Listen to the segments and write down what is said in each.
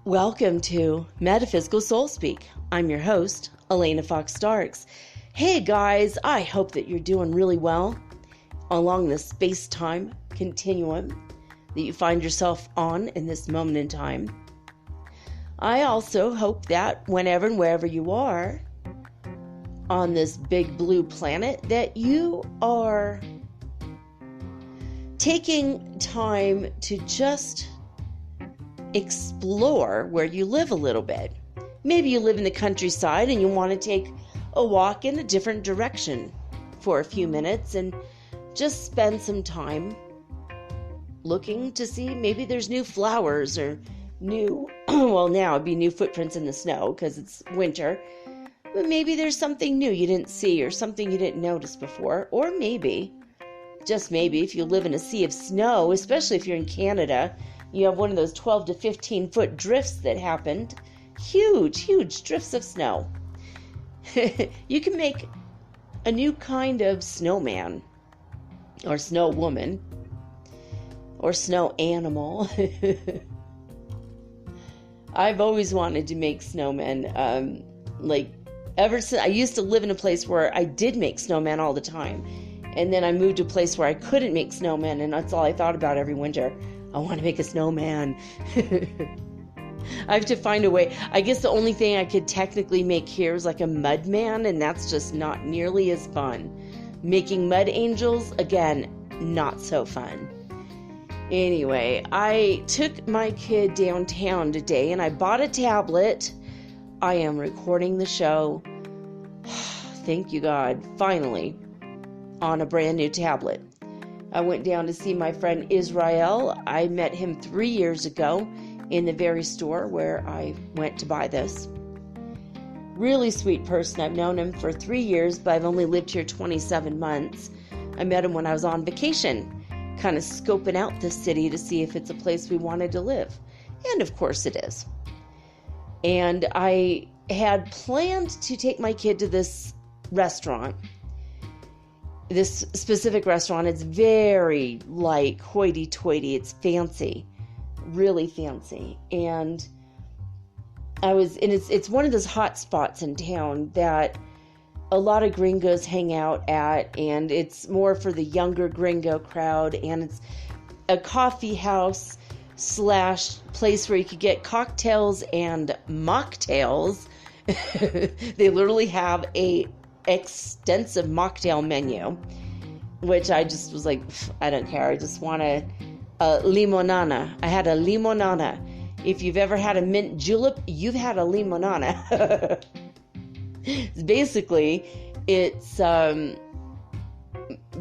Welcome to Metaphysical Soul Speak. I'm your host, Elena Fox Starks. Hey guys, I hope that you're doing really well along the space-time continuum that you find yourself on in this moment in time. I also hope that whenever and wherever you are on this big blue planet, that you are taking time to just explore where you live a little bit. Maybe you live in the countryside and you want to take a walk in a different direction for a few minutes and just spend some time looking to see maybe there's new flowers or new, well now it'd be new footprints in the snow because it's winter, but maybe there's something new you didn't see or something you didn't notice before. Or maybe, just maybe, if you live in a sea of snow, especially if you're in Canada, you have one of those 12 to 15 foot drifts that happened. Huge drifts of snow. You can make a new kind of snowman, or snow woman, or snow animal. I've always wanted to make snowmen. Ever since I used to live in a place where I did make snowmen all the time. And then I moved to a place where I couldn't make snowmen, and that's all I thought about every winter. I want to make a snowman. I have to find a way. I guess the only thing I could technically make here is like a mud man, and that's just not nearly as fun. Making mud angels, again, not so fun. Anyway, I took my kid downtown today, and I bought a tablet. I am recording the show. Thank you, God. Finally, on a brand new tablet. I went down to see my friend Israel. I met him 3 years ago in the very store where I went to buy this. Really sweet person. I've known him for 3 years, but I've only lived here 27 months. I met him when I was on vacation, kind of scoping out the city to see if it's a place we wanted to live. And of course it is. And I had planned to take my kid to this restaurant. This specific restaurant, it's very like hoity-toity. It's fancy, really fancy. And it's one of those hot spots in town that a lot of gringos hang out at, and it's more for the younger gringo crowd. And it's a coffee house / place where you could get cocktails and mocktails. They literally have a extensive mocktail menu, which I just was like, I don't care. I just want a limonana. I had a limonana. If you've ever had a mint julep, you've had a limonana. Basically, it's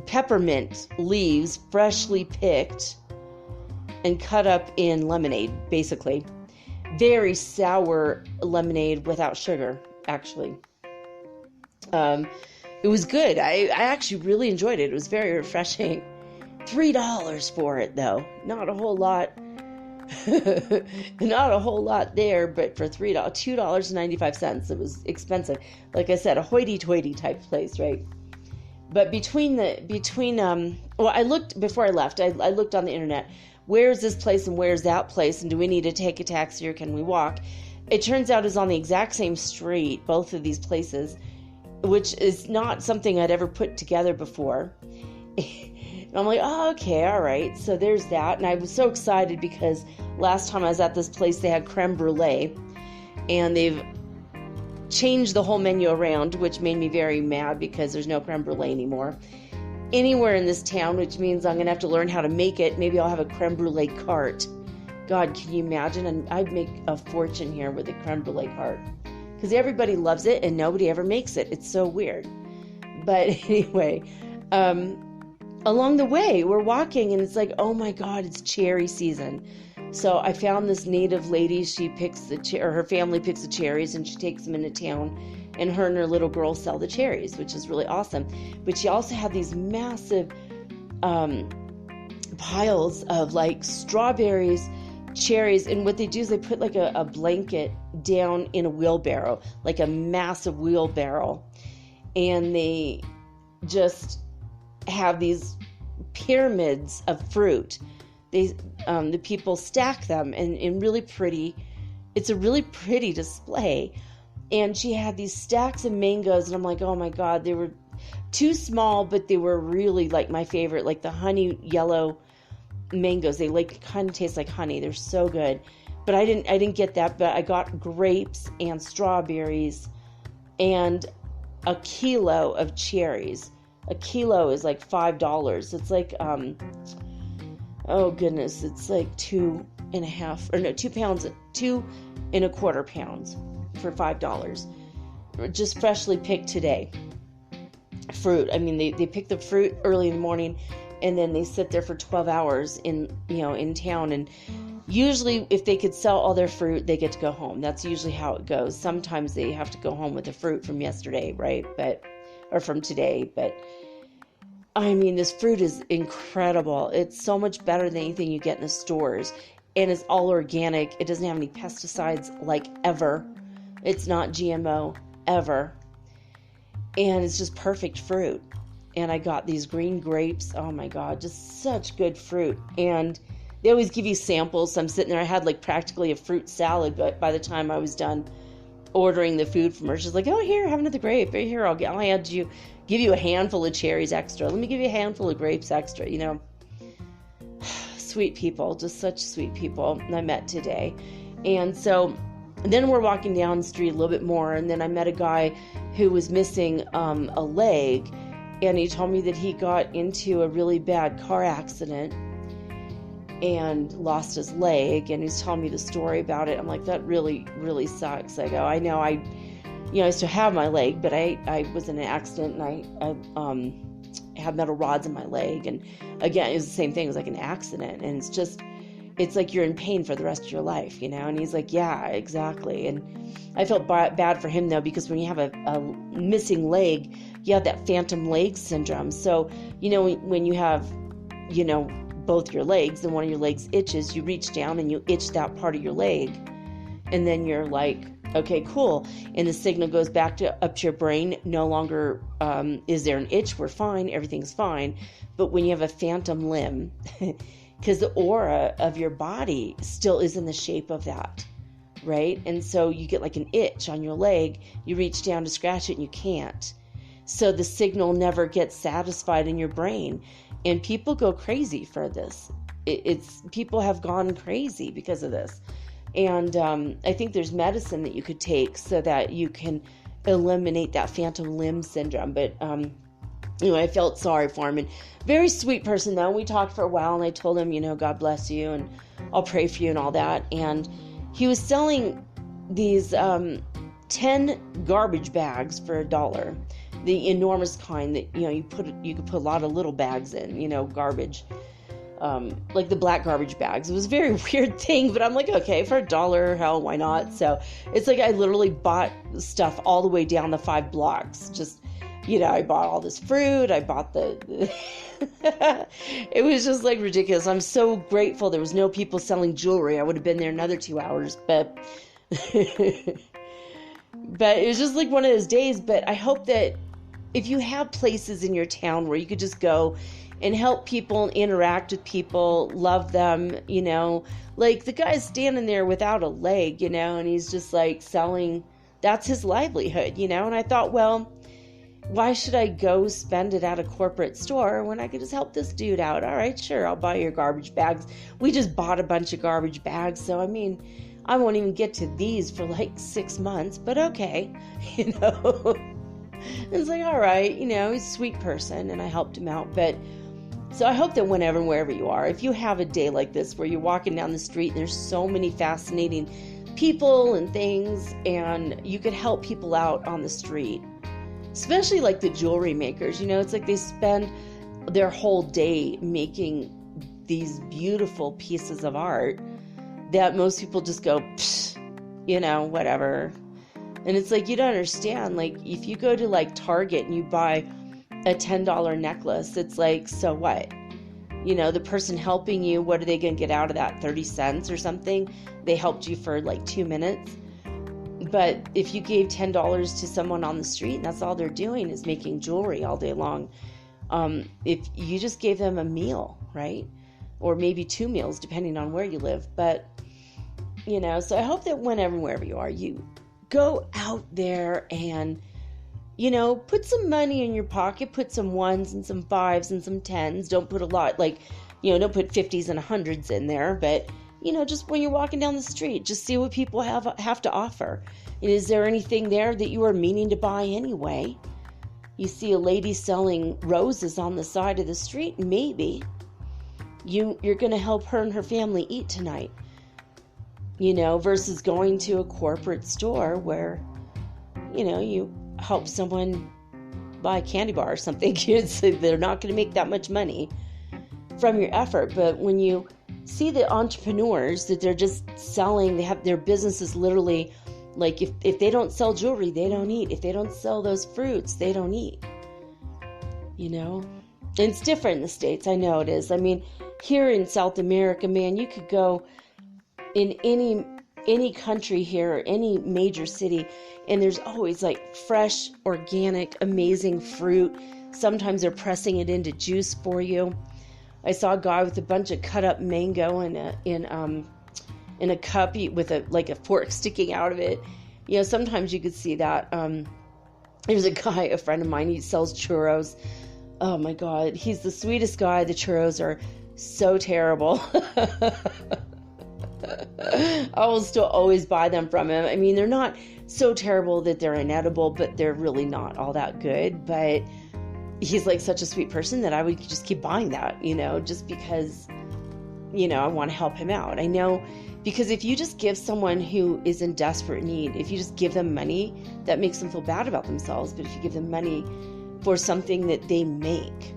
peppermint leaves, freshly picked and cut up in lemonade, basically. Very sour lemonade without sugar, actually. It was good. I actually really enjoyed it. It was very refreshing. $3 for it, though. Not a whole lot. Not a whole lot there, but for $3, $2.95, it was expensive. Like I said, a hoity-toity type place, right? But I looked before I left. I looked on the internet. Where's this place and where's that place? And do we need to take a taxi or can we walk? It turns out it's on the exact same street, both of these places, which is not something I'd ever put together before. And I'm like, oh, okay, all right. So there's that. And I was so excited because last time I was at this place, they had creme brulee. And they've changed the whole menu around, which made me very mad because there's no creme brulee anymore anywhere in this town, which means I'm going to have to learn how to make it. Maybe I'll have a creme brulee cart. God, can you imagine? And I'd make a fortune here with a creme brulee cart. because everybody loves it and nobody ever makes it. It's so weird. But anyway, along the way, we're walking and it's like, oh my God, it's cherry season. So I found this native lady. She picks her family picks the cherries and she takes them into town, and her and her little girl sell the cherries, which is really awesome. But she also had these massive piles of like strawberries, cherries, and what they do is they put like a blanket down in a wheelbarrow, like a massive wheelbarrow, and they just have these pyramids of fruit. The people stack them in really pretty. It's a really pretty display. And she had these stacks of mangoes, and I'm like, oh my God, they were too small, but they were really like my favorite, like the honey yellow mangoes. They like kind of taste like honey. They're so good. But I didn't get that, but I got grapes and strawberries and a kilo of cherries. A kilo is like $5. It's like oh goodness, it's like 2 pounds, 2.25 pounds for $5. Just freshly picked today. Fruit. I mean, they pick the fruit early in the morning, and then they sit there for 12 hours in town. And usually, if they could sell all their fruit, they get to go home. That's usually how it goes. Sometimes they have to go home with the fruit from yesterday, right? Or from today. But I mean, this fruit is incredible. It's so much better than anything you get in the stores. And it's all organic. It doesn't have any pesticides, like ever. It's not GMO, ever. And it's just perfect fruit. And I got these green grapes. Oh my God, just such good fruit. And they always give you samples. So I'm sitting there. I had like practically a fruit salad, but by the time I was done ordering the food from her, she's like, oh, here, have another grape. Here, I'll give you a handful of cherries extra. Let me give you a handful of grapes extra, Sweet people, just such sweet people I met today. And so then we're walking down the street a little bit more, and then I met a guy who was missing a leg, and he told me that he got into a really bad car accident and lost his leg, and he's telling me the story about it. I'm like, that really, really sucks. I go, I know, I used to have my leg, but I was in an accident, and I had metal rods in my leg, and again, it was the same thing. It was like an accident, and it's like you're in pain for the rest of your life, and he's like, yeah, exactly. And I felt bad for him, though, because when you have a missing leg, you have that phantom leg syndrome. So, when you have, both your legs and one of your legs itches, you reach down and you itch that part of your leg, and then you're like, okay, cool. And the signal goes back up to your brain. No longer is there an itch. We're fine. Everything's fine. But when you have a phantom limb, because the aura of your body still is in the shape of that, right? And so you get like an itch on your leg. You reach down to scratch it and you can't. So the signal never gets satisfied in your brain. And people go crazy for this. People have gone crazy because of this. And I think there's medicine that you could take so that you can eliminate that phantom limb syndrome. But I felt sorry for him. And very sweet person, though. We talked for a while, and I told him, God bless you, and I'll pray for you and all that. And he was selling these 10 garbage bags for $1. The enormous kind that, you could put a lot of little bags in, garbage. Like the black garbage bags. It was a very weird thing, but I'm like, okay, for $1, hell, why not? So it's like I literally bought stuff all the way down the 5 blocks. Just, I bought all this fruit. I bought the it was just like ridiculous. I'm so grateful there was no people selling jewelry. I would have been there another 2 hours, but but it was just like one of those days. But I hope that if you have places in your town where you could just go and help people, interact with people, love them, like the guy's standing there without a leg, and he's just like selling, that's his livelihood, and I thought, well, why should I go spend it at a corporate store when I could just help this dude out? All right, sure, I'll buy your garbage bags. We just bought a bunch of garbage bags, so I mean, I won't even get to these for like 6 months, but okay, It's like, all right, he's a sweet person, and I helped him out. But so I hope that wherever you are, if you have a day like this where you're walking down the street and there's so many fascinating people and things, and you could help people out on the street. Especially like the jewelry makers, it's like they spend their whole day making these beautiful pieces of art that most people just go, whatever. And it's like, you don't understand. Like, if you go to like Target and you buy a $10 necklace, it's like, so what? The person helping you, what are they going to get out of that? 30 cents or something? They helped you for like 2 minutes. But if you gave $10 to someone on the street, and that's all they're doing is making jewelry all day long, if you just gave them a meal, right? Or maybe 2 meals, depending on where you live. But, so I hope that wherever you are, you go out there and, put some money in your pocket, put some 1s and some 5s and some 10s. Don't put a lot, don't put 50s and 100s in there, but just when you're walking down the street, just see what people have to offer. And is there anything there that you are meaning to buy anyway? You see a lady selling roses on the side of the street, maybe you're going to help her and her family eat tonight, versus going to a corporate store where, you help someone buy a candy bar or something. They're not going to make that much money from your effort. But when you see the entrepreneurs that they're just selling, they have their businesses literally, like if they don't sell jewelry, they don't eat. If they don't sell those fruits, they don't eat. And it's different in the States. I know it is. I mean, here in South America, man, you could go in any country here, or any major city, and there's always like fresh, organic, amazing fruit. Sometimes they're pressing it into juice for you. I saw a guy with a bunch of cut up mango in a cup with a fork sticking out of it. Sometimes you could see that. There's a friend of mine, he sells churros. Oh my God, he's the sweetest guy. The churros are so terrible. I will still always buy them from him. I mean, they're not so terrible that they're inedible, but they're really not all that good. But he's like such a sweet person that I would just keep buying that, just because, I want to help him out. I know, because if you just give someone who is in desperate need, if you just give them money, that makes them feel bad about themselves. But if you give them money for something that they make,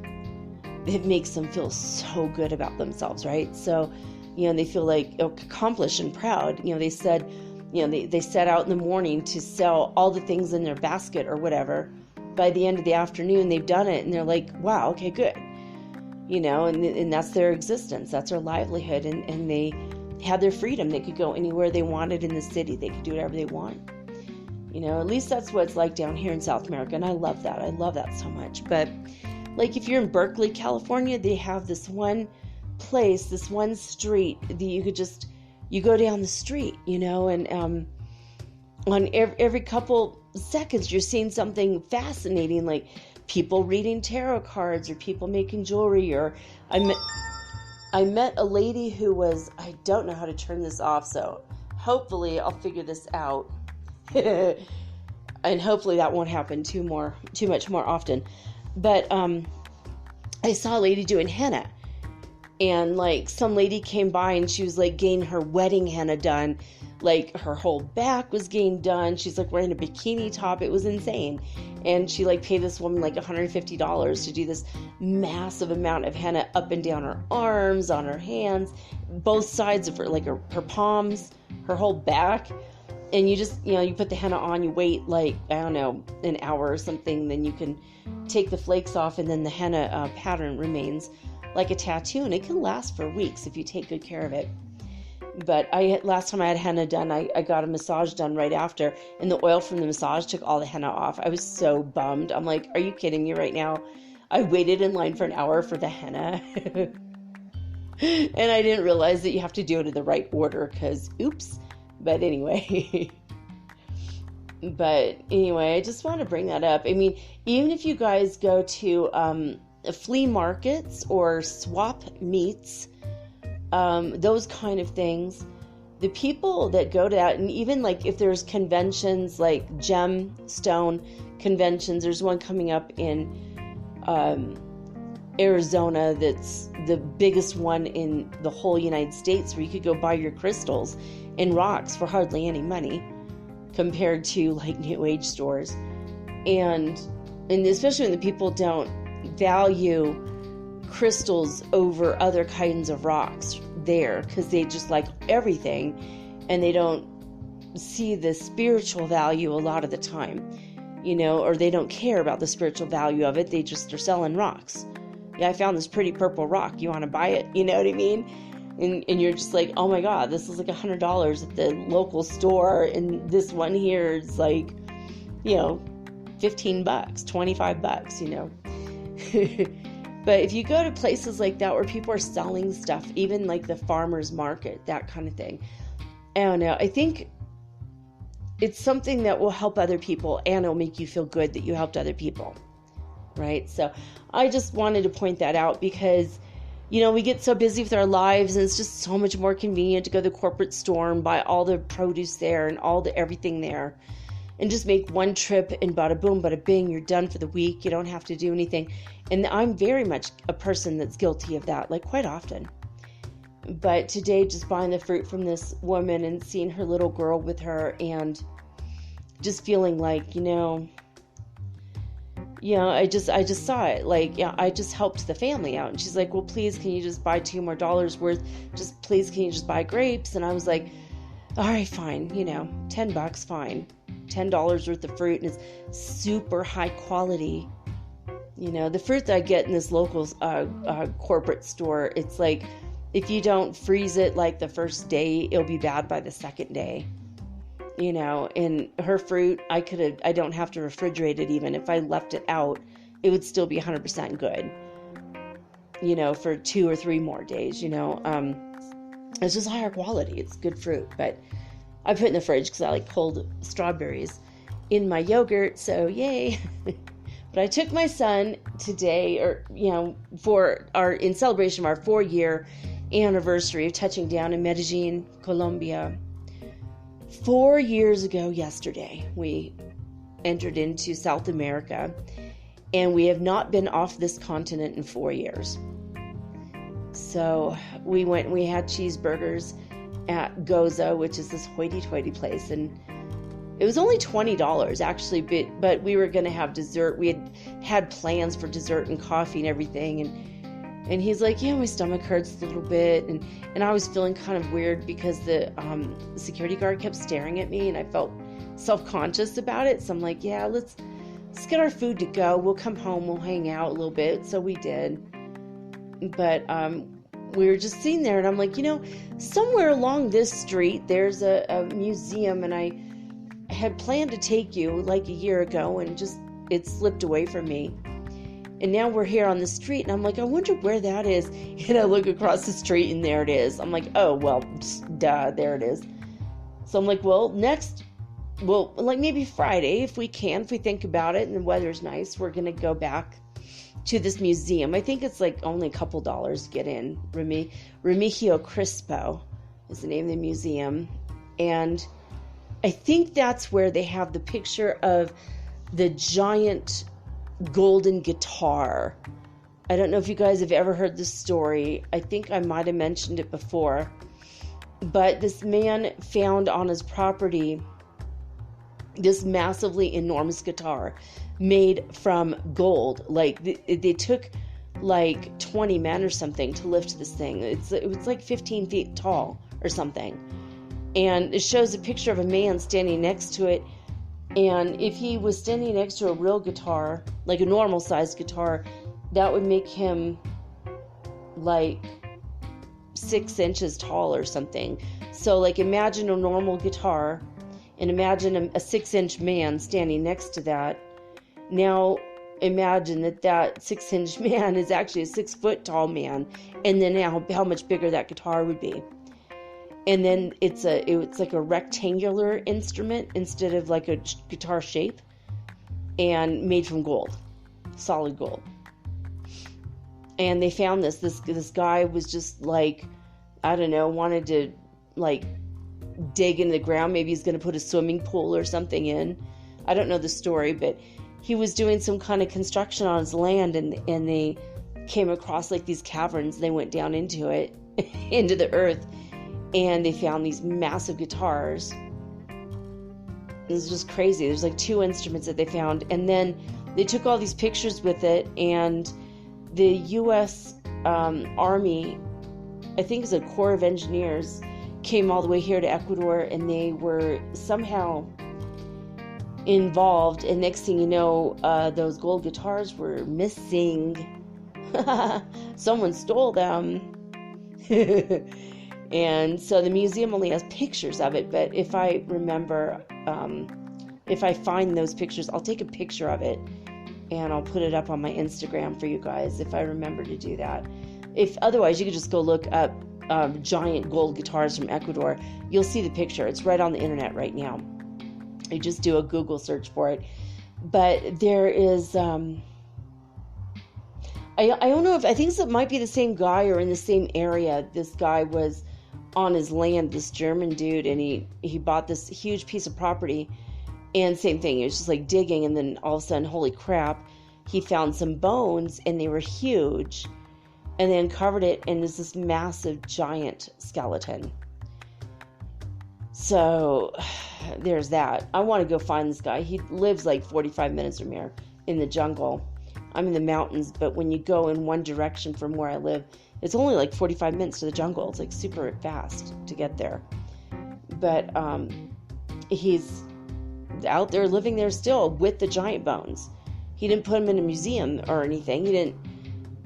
it makes them feel so good about themselves, right? So, they feel like accomplished and proud. They said, they set out in the morning to sell all the things in their basket or whatever. By the end of the afternoon, they've done it, and they're like, wow, okay, good. And that's their existence. That's their livelihood. And they had their freedom. They could go anywhere they wanted in the city. They could do whatever they want. At least that's what it's like down here in South America. And I love that. I love that so much. But like if you're in Berkeley, California, they have this one place, this one street that you go down the street, and on every couple seconds you're seeing something fascinating, like people reading tarot cards or people making jewelry. Or I met a lady who was, I don't know how to turn this off, so hopefully I'll figure this out. And hopefully that won't happen too much more often. But I saw a lady doing henna. And like some lady came by and she was like getting her wedding henna done. Like her whole back was getting done. She's like wearing a bikini top. It was insane. And she like paid this woman like $150 to do this massive amount of henna up and down her arms, on her hands, both sides of her, like her palms, her whole back. And you just, you put the henna on, you wait like, I don't know, an hour or something. Then you can take the flakes off and then the henna pattern remains like a tattoo, and it can last for weeks if you take good care of it. But last time I had henna done, I got a massage done right after, and the oil from the massage took all the henna off. I was so bummed. I'm like, are you kidding me right now? I waited in line for an hour for the henna. And I didn't realize that you have to do it in the right order, because oops. But anyway. I just want to bring that up. I mean, even if you guys go to flea markets or swap meets, those kind of things, the people that go to that, and even like if there's conventions like gemstone conventions, there's one coming up in Arizona that's the biggest one in the whole United States, where you could go buy your crystals and rocks for hardly any money compared to like New Age stores. And especially when the people don't value crystals over other kinds of rocks there, because they just like everything and they don't see the spiritual value a lot of the time, or they don't care about the spiritual value of it. They just are selling rocks. Yeah, I found this pretty purple rock. You want to buy it? You know what I mean? And you're just like, oh my God, this is like $100 at the local store. And this one here is like, $15, $25, But if you go to places like that where people are selling stuff, even like the farmer's market, that kind of thing, I don't know. I think it's something that will help other people, and it'll make you feel good that you helped other people, right? So I just wanted to point that out because, we get so busy with our lives, and it's just so much more convenient to go to the corporate store and buy all the produce there and all the everything there, and just make one trip and bada boom, bada bing, you're done for the week. You don't have to do anything. And I'm very much a person that's guilty of that, like quite often. But today, just buying the fruit from this woman and seeing her little girl with her, and just feeling like, I just saw it. Like, I just helped the family out. And she's like, well, please, can you just buy $2 more worth? Just please, can you just buy grapes? And I was like, all right, fine. $10, fine. $10 worth of fruit, and it's super high quality. The fruit that I get in this local corporate store, it's like, if you don't freeze it like the first day, it'll be bad by the second day. And her fruit, I don't have to refrigerate it. Even if I left it out, it would still be 100% good, for 2 or 3 more days, it's just higher quality. It's good fruit, but I put it in the fridge because I like cold strawberries in my yogurt. So yay. But I took my son today, in celebration of our 4-year anniversary of touching down in Medellin, Colombia. 4 years ago yesterday, we entered into South America, and we have not been off this continent in 4 years. So we had cheeseburgers at Goza, which is this hoity-toity place, and it was only $20 actually, but we were going to have dessert. We had plans for dessert and coffee and everything, and he's like, my stomach hurts a little bit, and I was feeling kind of weird because the security guard kept staring at me, and I felt self-conscious about it. So I'm like, let's get our food to go. We'll come home, we'll hang out a little bit. So we did, but we were just sitting there, and I'm like, somewhere along this street there's a museum, and I had planned to take you like a year ago, and just it slipped away from me. And now we're here on the street, and I'm like, I wonder where that is. And I look across the street, and there it is. I'm like, oh, well, duh, there it is. So I'm like, well, like maybe Friday, if we think about it, and the weather's nice, we're going to go back to this museum. I think it's like only a couple dollars to get in. Remigio Crispo is the name of the museum. And I think that's where they have the picture of the giant golden guitar. I don't know if you guys have ever heard this story. I think I might have mentioned it before. But this man found on his property this massively enormous guitar made from gold. Like they took like 20 men or something to lift this thing. It was like 15 feet tall or something. And it shows a picture of a man standing next to it. And if he was standing next to a real guitar, like a normal sized guitar, that would make him like 6 inches tall or something. So like imagine a normal guitar and imagine a 6-inch man standing next to that. Now imagine that 6-inch man is actually a 6-foot tall man, and then now how much bigger that guitar would be. And then it's like a rectangular instrument instead of like a guitar shape, and made from gold, solid gold. And they found this guy was just like, I don't know, wanted to like dig in the ground. Maybe he's going to put a swimming pool or something in. I don't know the story, but he was doing some kind of construction on his land, and they came across like these caverns. They went down into it, into the earth. and they found these massive guitars. It was just crazy. There's like 2 instruments that they found, and then they took all these pictures with it, and the U.S. Army, I think it's a Corps of Engineers, came all the way here to Ecuador, and they were somehow involved, and next thing you know, those gold guitars were missing. Someone stole them. And so the museum only has pictures of it, but if I remember, if I find those pictures, I'll take a picture of it and I'll put it up on my Instagram for you guys if I remember to do that. If otherwise, you could just go look up giant gold guitars from Ecuador. You'll see the picture. It's right on the internet right now. You just do a Google search for it. But there is, I don't know I think it might be the same guy or in the same area. This guy was on his land, this German dude, and he bought this huge piece of property, and same thing, he was just like digging, and then all of a sudden, holy crap, he found some bones, and they were huge, and they uncovered it, and there's this massive giant skeleton. So there's that. I want to go find this guy. He lives like 45 minutes from here in the jungle. I'm in the mountains, but when you go in one direction from where I live, it's only like 45 minutes to the jungle. It's like super fast to get there. But he's out there living there still with the giant bones. He didn't put him in a museum or anything.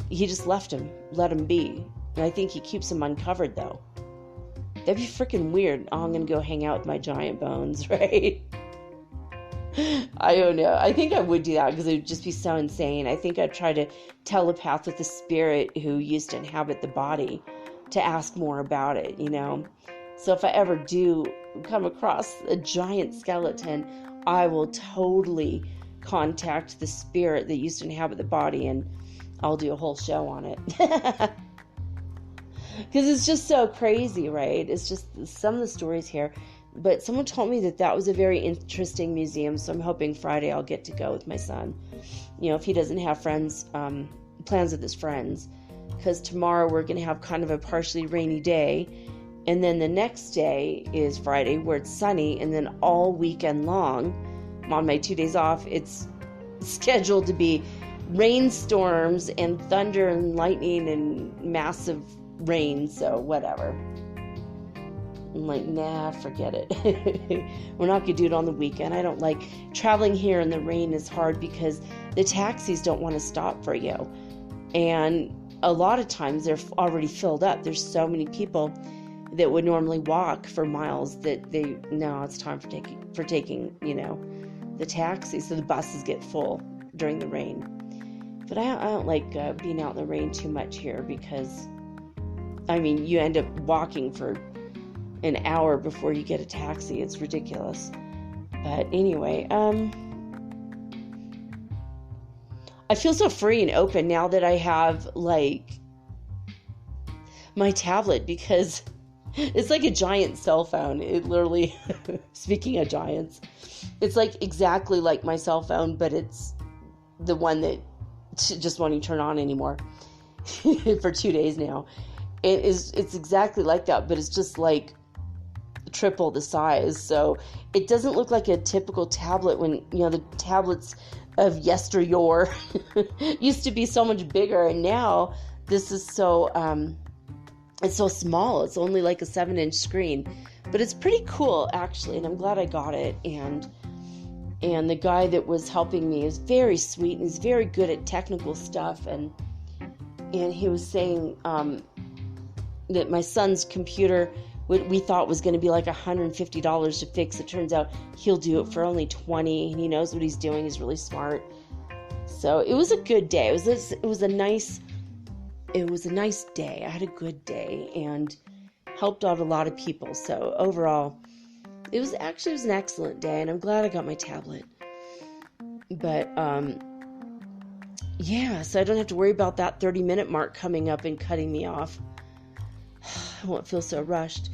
He just let him be. And I think he keeps them uncovered though. That'd be freaking weird. Oh, I'm going to go hang out with my giant bones, right? I don't know. I think I would do that because it would just be so insane. I think I'd try to telepath with the spirit who used to inhabit the body to ask more about it, you know? So if I ever do come across a giant skeleton, I will totally contact the spirit that used to inhabit the body, and I'll do a whole show on it. Because it's just so crazy, right? It's just some of the stories here. But someone told me that was a very interesting museum, so I'm hoping Friday I'll get to go with my son. You know, if he doesn't have plans with his friends. Because tomorrow we're going to have kind of a partially rainy day. And then the next day is Friday where it's sunny. And then all weekend long, on my 2 days off, it's scheduled to be rainstorms and thunder and lightning and massive rain. So whatever. I'm like, nah, forget it. We're not going to do it on the weekend. I don't like traveling here in the rain is hard because the taxis don't want to stop for you. And a lot of times they're already filled up. There's so many people that would normally walk for miles that it's time for taking, you know, the taxi. So the buses get full during the rain. But I don't like being out in the rain too much here because, I mean, you end up walking for an hour before you get a taxi. It's ridiculous. But anyway, I feel so free and open now that I have like my tablet, because it's like a giant cell phone. It literally, speaking of giants, it's like exactly like my cell phone, but it's the one that just won't even turn on anymore for 2 days now. It's exactly like that, but it's just like triple the size. So it doesn't look like a typical tablet when, you know, the tablets of yesteryear used to be so much bigger, and now this is so it's so small. It's only like a 7-inch screen, but it's pretty cool actually, and I'm glad I got it. And the guy that was helping me is very sweet and he's very good at technical stuff, and he was saying that my son's computer, what we thought was going to be like $150 to fix, it turns out he'll do it for only $20, and he knows what he's doing. He's really smart. So it was a good day. It was a nice day. I had a good day and helped out a lot of people. So overall, it was an excellent day, and I'm glad I got my tablet. But yeah, so I don't have to worry about that 30-minute mark coming up and cutting me off. I won't feel so rushed.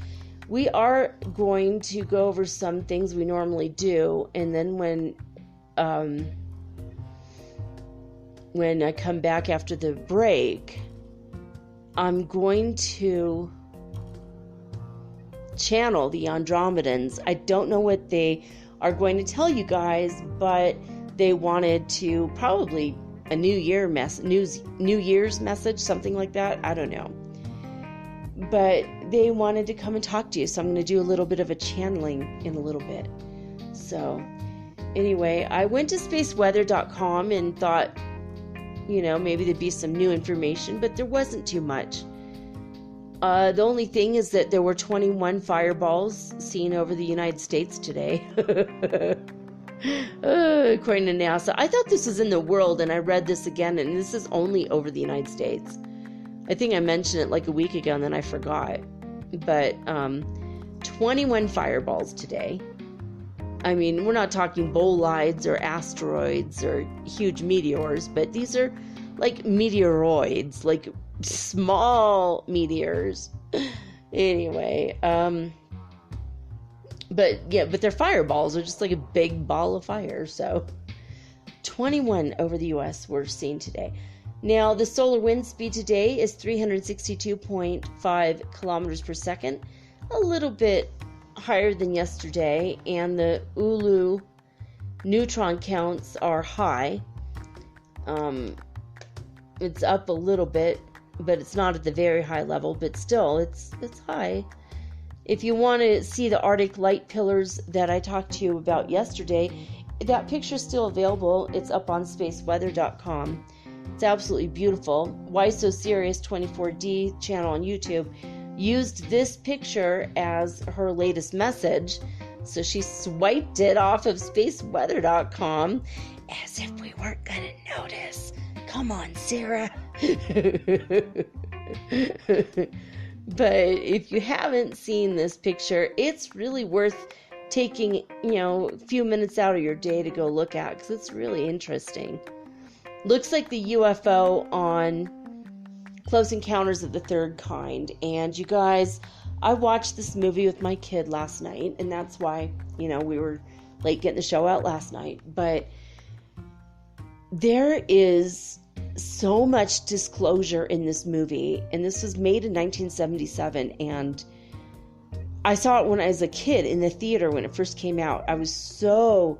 We are going to go over some things we normally do, and then when I come back after the break, I'm going to channel, the Andromedans. I don't know what they are going to tell you guys, but they wanted to probably a New Year's message, something like that. I don't know. But they wanted to come and talk to you, so I'm going to do a little bit of a channeling in a little bit. So anyway, I went to spaceweather.com and thought, maybe there'd be some new information, but there wasn't too much. The only thing is that there were 21 fireballs seen over the United States today. According to NASA. I thought this was in the world, and I read this again, and this is only over the United States. I think I mentioned it like a week ago, and then I forgot. But 21 fireballs today. I mean, we're not talking bolides or asteroids or huge meteors, but these are like meteoroids, like small meteors. Anyway, but their fireballs are just like a big ball of fire. So 21 over the US were seen today. Now, the solar wind speed today is 362.5 kilometers per second, a little bit higher than yesterday, and the Ulu neutron counts are high. It's up a little bit, but it's not at the very high level, but still, it's high. If you want to see the Arctic light pillars that I talked to you about yesterday, that picture's still available. It's up on spaceweather.com. It's absolutely beautiful. Why So Serious 24D channel on YouTube used this picture as her latest message. So she swiped it off of spaceweather.com as if we weren't going to notice. Come on, Sarah. But if you haven't seen this picture, it's really worth taking, a few minutes out of your day to go look at, because it's really interesting. Looks like the UFO on Close Encounters of the Third Kind. And you guys, I watched this movie with my kid last night, and that's why, we were late getting the show out last night. But there is so much disclosure in this movie, and this was made in 1977, and I saw it when I was a kid in the theater when it first came out. I was so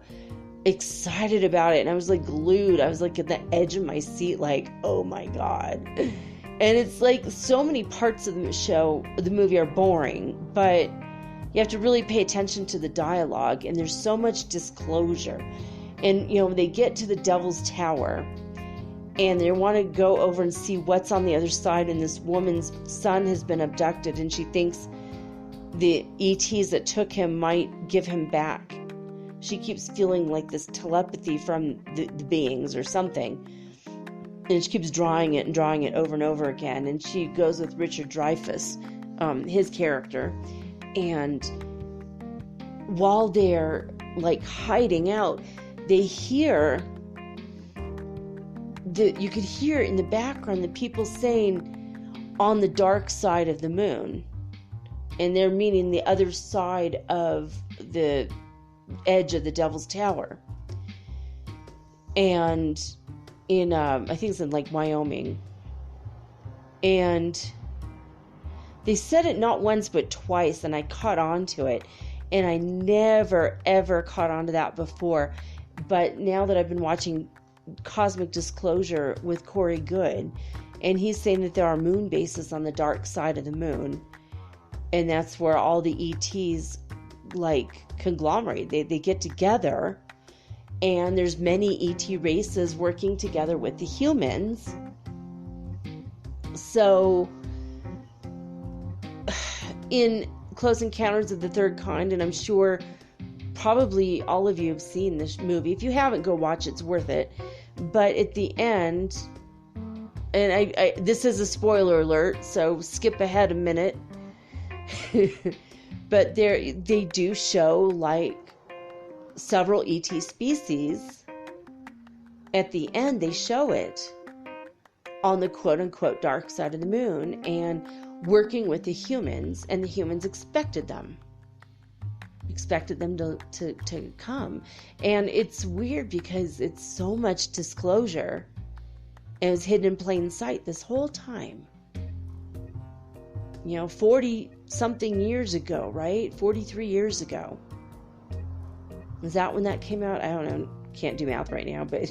excited about it, and I was like glued. I was like at the edge of my seat, like, oh my god. And it's like so many parts of the movie are boring, but you have to really pay attention to the dialogue, and there's so much disclosure. And when they get to the Devil's Tower and they want to go over and see what's on the other side, and this woman's son has been abducted, and she thinks the ETs that took him might give him back. She keeps feeling like this telepathy from the beings or something, and she keeps drawing it over and over again. And she goes with Richard Dreyfuss, his character, and while they're like hiding out, they hear you could hear in the background the people saying on the dark side of the moon, and they're meaning the other side of the edge of the Devil's Tower. And in I think it's in like Wyoming, and they said it not once but twice, and I caught on to it, and I never ever caught on to that before. But now that I've been watching Cosmic Disclosure with Corey Good, and he's saying that there are moon bases on the dark side of the moon, and that's where all the ETs like conglomerate. They get together, and there's many ET races working together with the humans. So in Close Encounters of the Third Kind, and I'm sure probably all of you have seen this movie. If you haven't, go watch it. It's worth it. But at the end, and I this is a spoiler alert, so skip ahead a minute. But they do show like several ET species. At the end, they show it on the quote-unquote dark side of the moon and working with the humans, and the humans expected them to come. And it's weird because it's so much disclosure, and it was hidden in plain sight this whole time. 40 something years ago, right? 43 years ago. Is that when that came out? I don't know. Can't do math right now, but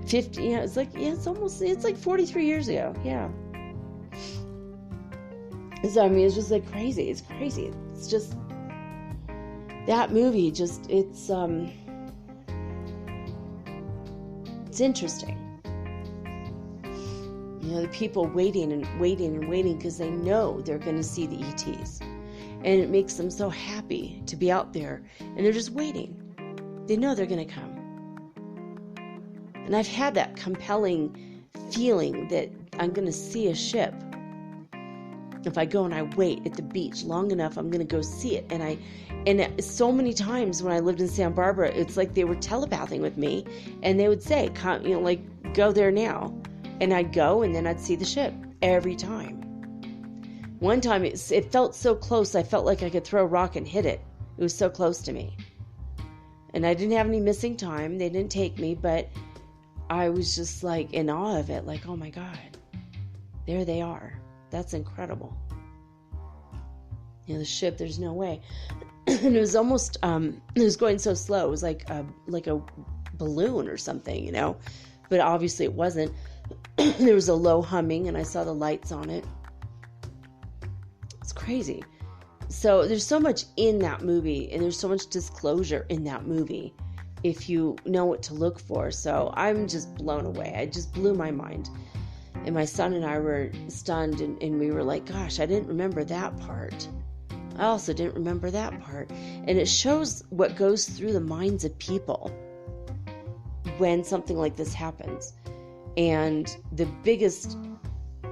50, yeah, it's like 43 years ago. Yeah. So, I mean, it's just like crazy. It's crazy. It's just, that movie it's interesting. You know, the people waiting and waiting and waiting because they know they're going to see the ETs. And it makes them so happy to be out there. And they're just waiting. They know they're going to come. And I've had that compelling feeling that I'm going to see a ship. If I go and I wait at the beach long enough, I'm going to go see it. And so many times when I lived in Santa Barbara, it's like they were telepathing with me. And they would say, go there now. And I'd go and then I'd see the ship every time. One time it felt so close, I felt like I could throw a rock and hit it. It was so close to me. And I didn't have any missing time. They didn't take me, but I was just like in awe of it. Like, oh my God, there they are. That's incredible. You know, the ship, there's no way. And it was almost, it was going so slow. It was like a balloon or something, you know. But obviously it wasn't. There was a low humming and I saw the lights on it. It's crazy. So there's so much in that movie and there's so much disclosure in that movie if you know what to look for. So I'm just blown away. It just blew my mind. And my son and I were stunned and we were like, gosh, I didn't remember that part. I also didn't remember that part. And it shows what goes through the minds of people when something like this happens. And the biggest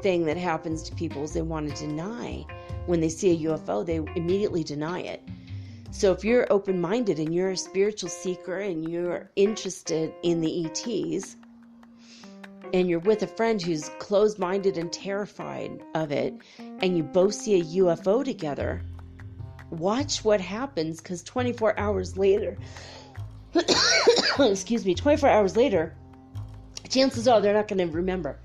thing that happens to people is they want to deny. When they see a UFO, they immediately deny it. So if you're open-minded and you're a spiritual seeker and you're interested in the ETs, and you're with a friend who's closed-minded and terrified of it, and you both see a UFO together, watch what happens, because 24 hours later, 24 hours later, chances are they're not going to remember.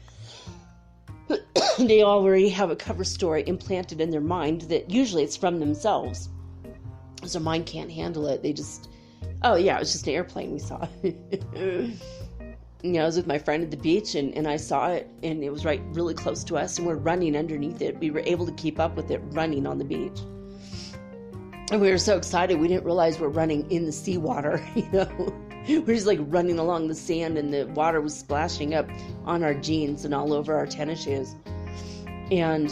They already have a cover story implanted in their mind that usually it's from themselves. So their mind can't handle it. They just, oh yeah, it was just an airplane we saw. You know, I was with my friend at the beach and I saw it and it was really close to us and we're running underneath it. We were able to keep up with it running on the beach. And we were so excited we didn't realize we're running in the seawater, you know. We're just like running along the sand and the water was splashing up on our jeans and all over our tennis shoes. And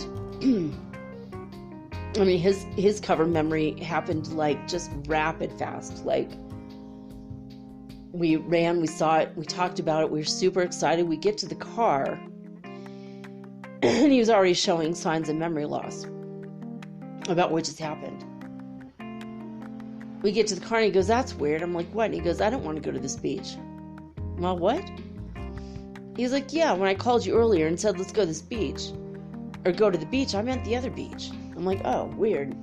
I mean, his cover memory happened like just rapid fast. Like we ran, we saw it, we talked about it, we were super excited. We get to the car and he was already showing signs of memory loss about what just happened. We get to the car and he goes, that's weird. I'm like, what? And he goes, I don't want to go to this beach. Well, what? He's like, yeah, when I called you earlier and said, let's go to this beach or go to the beach, I meant the other beach. I'm like, oh, weird.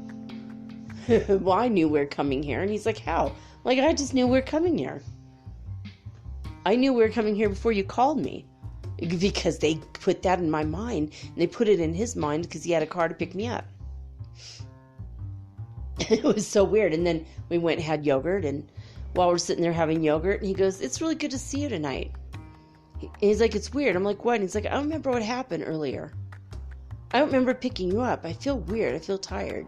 Well, I knew we were coming here. And he's like, how? Like, I just knew we were coming here. I knew we were coming here before you called me because they put that in my mind and they put it in his mind because he had a car to pick me up. It was so weird. And then we went and had yogurt, and while we're sitting there having yogurt, and he goes, it's really good to see you tonight. He's like, it's weird. I'm like, what? And he's like, I don't remember what happened earlier. I don't remember picking you up. I feel weird. I feel tired.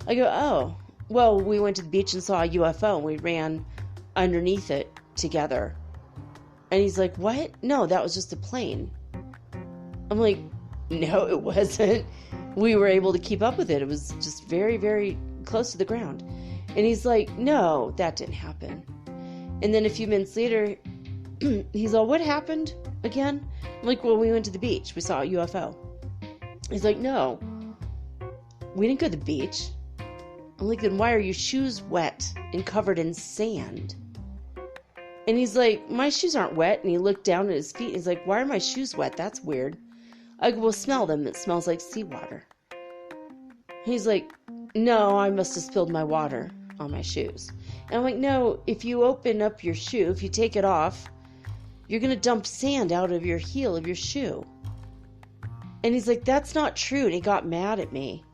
I go, oh, well, we went to the beach and saw a UFO, and we ran underneath it together. And he's like, what? No, that was just a plane. I'm like, no, it wasn't. We were able to keep up with it. It was just very, very close to the ground. And he's like, no, that didn't happen. And then a few minutes later, he's all, what happened again? I'm like, well, we went to the beach. We saw a UFO. He's like, no, we didn't go to the beach. I'm like, then why are your shoes wet and covered in sand? And he's like, my shoes aren't wet. And he looked down at his feet. And he's like, why are my shoes wet? That's weird. I go, well, smell them. It smells like seawater. He's like, no, I must have spilled my water on my shoes. And I'm like, no, if you open up your shoe, if you take it off, you're going to dump sand out of your heel of your shoe. And he's like, that's not true. And he got mad at me.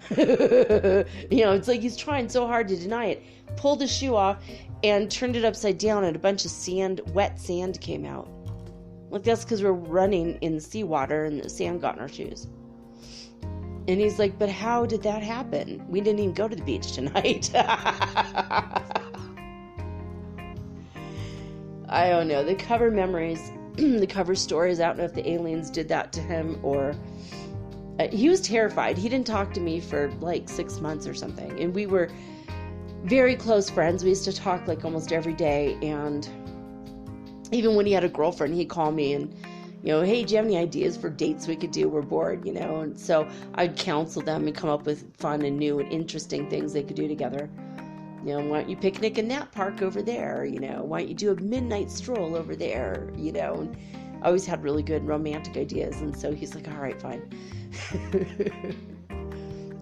It's like he's trying so hard to deny it. Pulled his shoe off and turned it upside down, and a bunch of wet sand came out. Like, that's because we're running in the seawater and the sand got in our shoes. And he's like, but how did that happen? We didn't even go to the beach tonight. I don't know. The cover memories, the cover stories, I don't know if the aliens did that to him or... he was terrified. He didn't talk to me for like 6 months or something. And we were very close friends. We used to talk like almost every day. And even when he had a girlfriend, he'd call me and, hey, do you have any ideas for dates we could do? We're bored, And so I'd counsel them and come up with fun and new and interesting things they could do together. Why don't you picnic in that park over there? Why don't you do a midnight stroll over there? And I always had really good romantic ideas. And so he's like, all right, fine.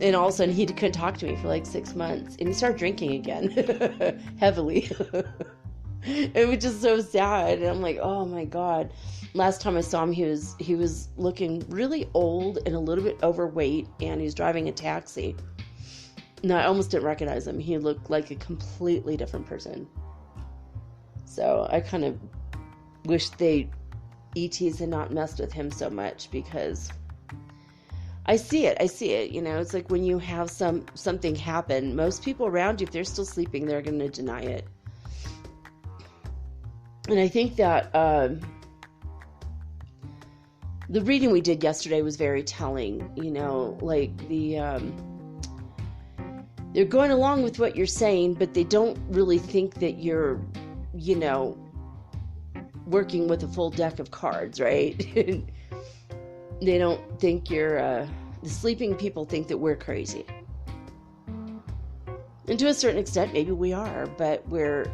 And all of a sudden he couldn't talk to me for like 6 months, and he started drinking again heavily. It was just so sad. And I'm like, oh my God. Last time I saw him, he was looking really old and a little bit overweight, and he was driving a taxi. No, I almost didn't recognize him. He looked like a completely different person. So I kind of wish ETs had not messed with him so much, because I see it. It's like when you have something happen, most people around you, if they're still sleeping, they're going to deny it. And I think that the reading we did yesterday was very telling. Like they're going along with what you're saying, but they don't really think that you're, working with a full deck of cards, right? They don't think you're, the sleeping people think that we're crazy. And to a certain extent, maybe we are, but we're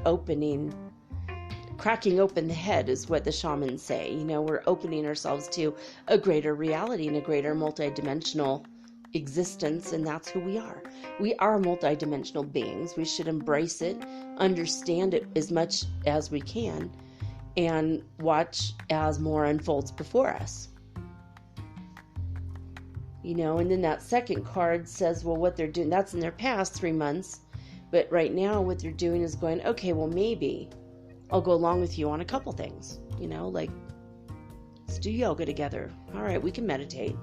cracking open the head is what the shamans say. We're opening ourselves to a greater reality and a greater multidimensional existence, and that's who we are. We are multidimensional beings. We should embrace it, understand it as much as we can, and watch as more unfolds before us. And then that second card says, well, what they're doing, that's in their past 3 months, but right now what they're doing is going, okay, well, maybe I'll go along with you on a couple things, like let's do yoga together. All right, we can meditate.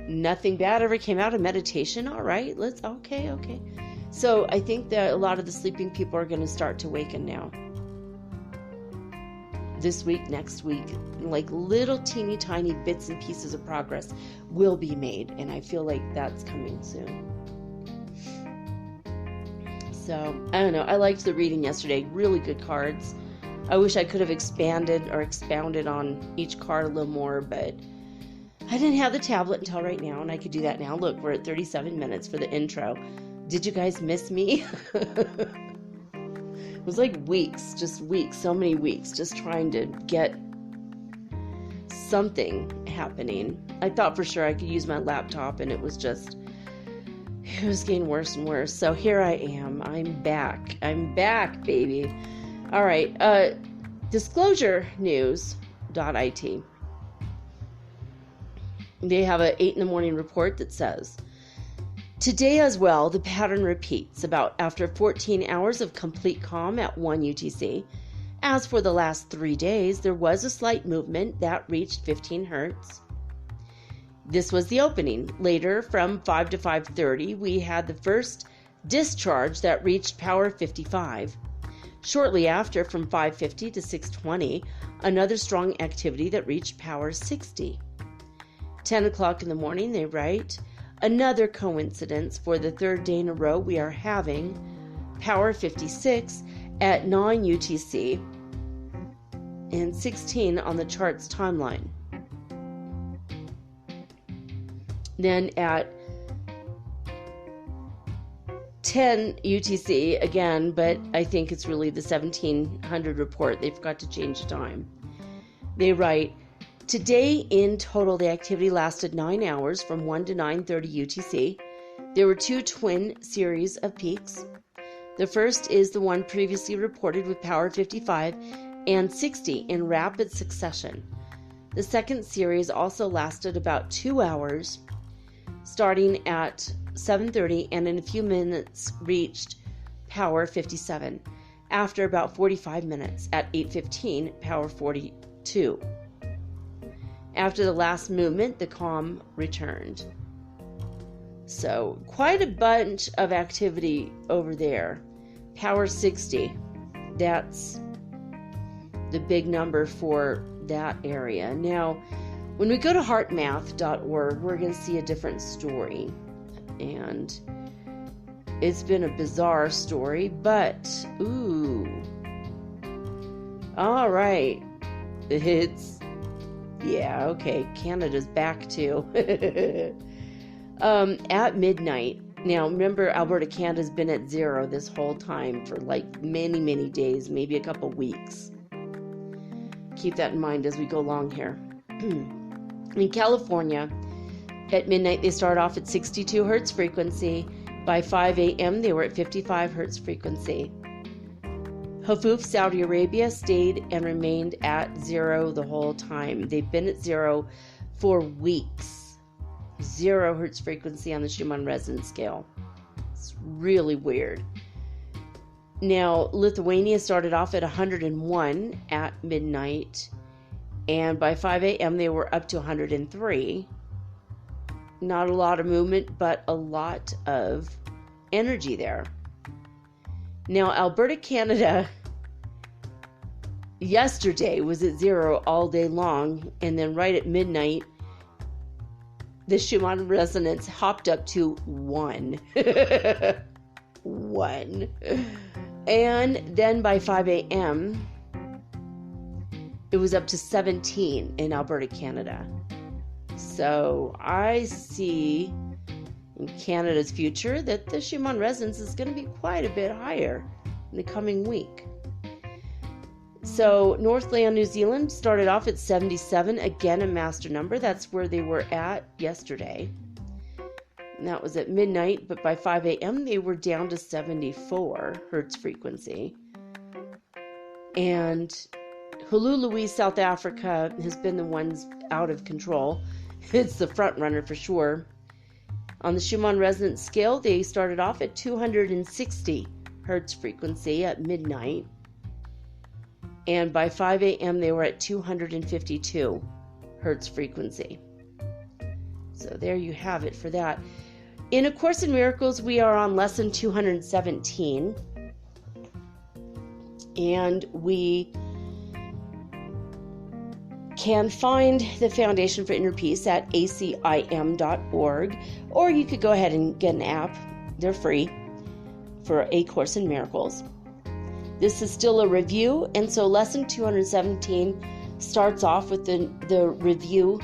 Nothing bad ever came out of meditation. All right, okay. So I think that a lot of the sleeping people are going to start to waken now. This week, next week, like little teeny tiny bits and pieces of progress will be made. And I feel like that's coming soon. So, I don't know. I liked the reading yesterday. Really good cards. I wish I could have expanded or expounded on each card a little more, but I didn't have the tablet until right now, and I could do that now. Look, we're at 37 minutes for the intro. Did you guys miss me? It was like weeks, so many weeks, just trying to get something happening. I thought for sure I could use my laptop, and it was getting worse and worse. So here I am. I'm back, baby. All right. Disclosurenews.it. They have an 8 a.m. report that says, today as well, the pattern repeats about after 14 hours of complete calm at 1 UTC. As for the last 3 days, there was a slight movement that reached 15 hertz. This was the opening. Later, from 5 to 5:30, we had the first discharge that reached power 55. Shortly after, from 5:50 to 6:20, another strong activity that reached power 60. 10 o'clock in the morning, they write, another coincidence for the third day in a row we are having power 56 at 9 UTC and 16 on the chart's timeline. Then at 10 UTC again, but I think it's really the 1700 report. They forgot to change the time. They write, today in total the activity lasted 9 hours from 1 to 9:30 UTC. There were 2 twin series of peaks. The first is the one previously reported with power 55 and 60 in rapid succession. The second series also lasted about 2 hours, starting at 7:30, and in a few minutes reached power 57. After about 45 minutes, at 8:15, power 42. After the last movement, the calm returned. So, quite a bunch of activity over there. Power 60. That's the big number for that area. Now, when we go to heartmath.org, we're going to see a different story. And it's been a bizarre story, but, all right. Canada's back too. At midnight. Now, remember, Alberta, Canada's been at 0 this whole time for like many, many days, maybe a couple weeks. Keep that in mind as we go along here. In California, at midnight, they start off at 62 hertz frequency. By 5 a.m., they were at 55 hertz frequency. Hafuf, Saudi Arabia, stayed and remained at 0 the whole time. They've been at 0 for weeks. 0 hertz frequency on the Schumann resonance scale. It's really weird. Now, Lithuania started off at 101 at midnight, and by 5 a.m. they were up to 103. Not a lot of movement, but a lot of energy there. Now, Alberta, Canada, yesterday was at 0 all day long, and then right at midnight, the Schumann resonance hopped up to 1. 1. And then by 5 a.m., it was up to 17 in Alberta, Canada. So I see in Canada's future that the Schumann resonance is going to be quite a bit higher in the coming week. So Northland, New Zealand started off at 77, again a master number. That's where they were at yesterday. And that was at midnight, but by 5 a.m. they were down to 74 hertz frequency. And Hululu, South Africa, has been the ones out of control. It's the front runner for sure. On the Schumann resonance scale, they started off at 260 hertz frequency at midnight. And by 5 a.m. they were at 252 hertz frequency. So there you have it for that. In A Course in Miracles, we are on lesson 217. And we can find the Foundation for Inner Peace at acim.org, or you could go ahead and get an app. They're free for A Course in Miracles. This is still a review, and so lesson 217 starts off with the review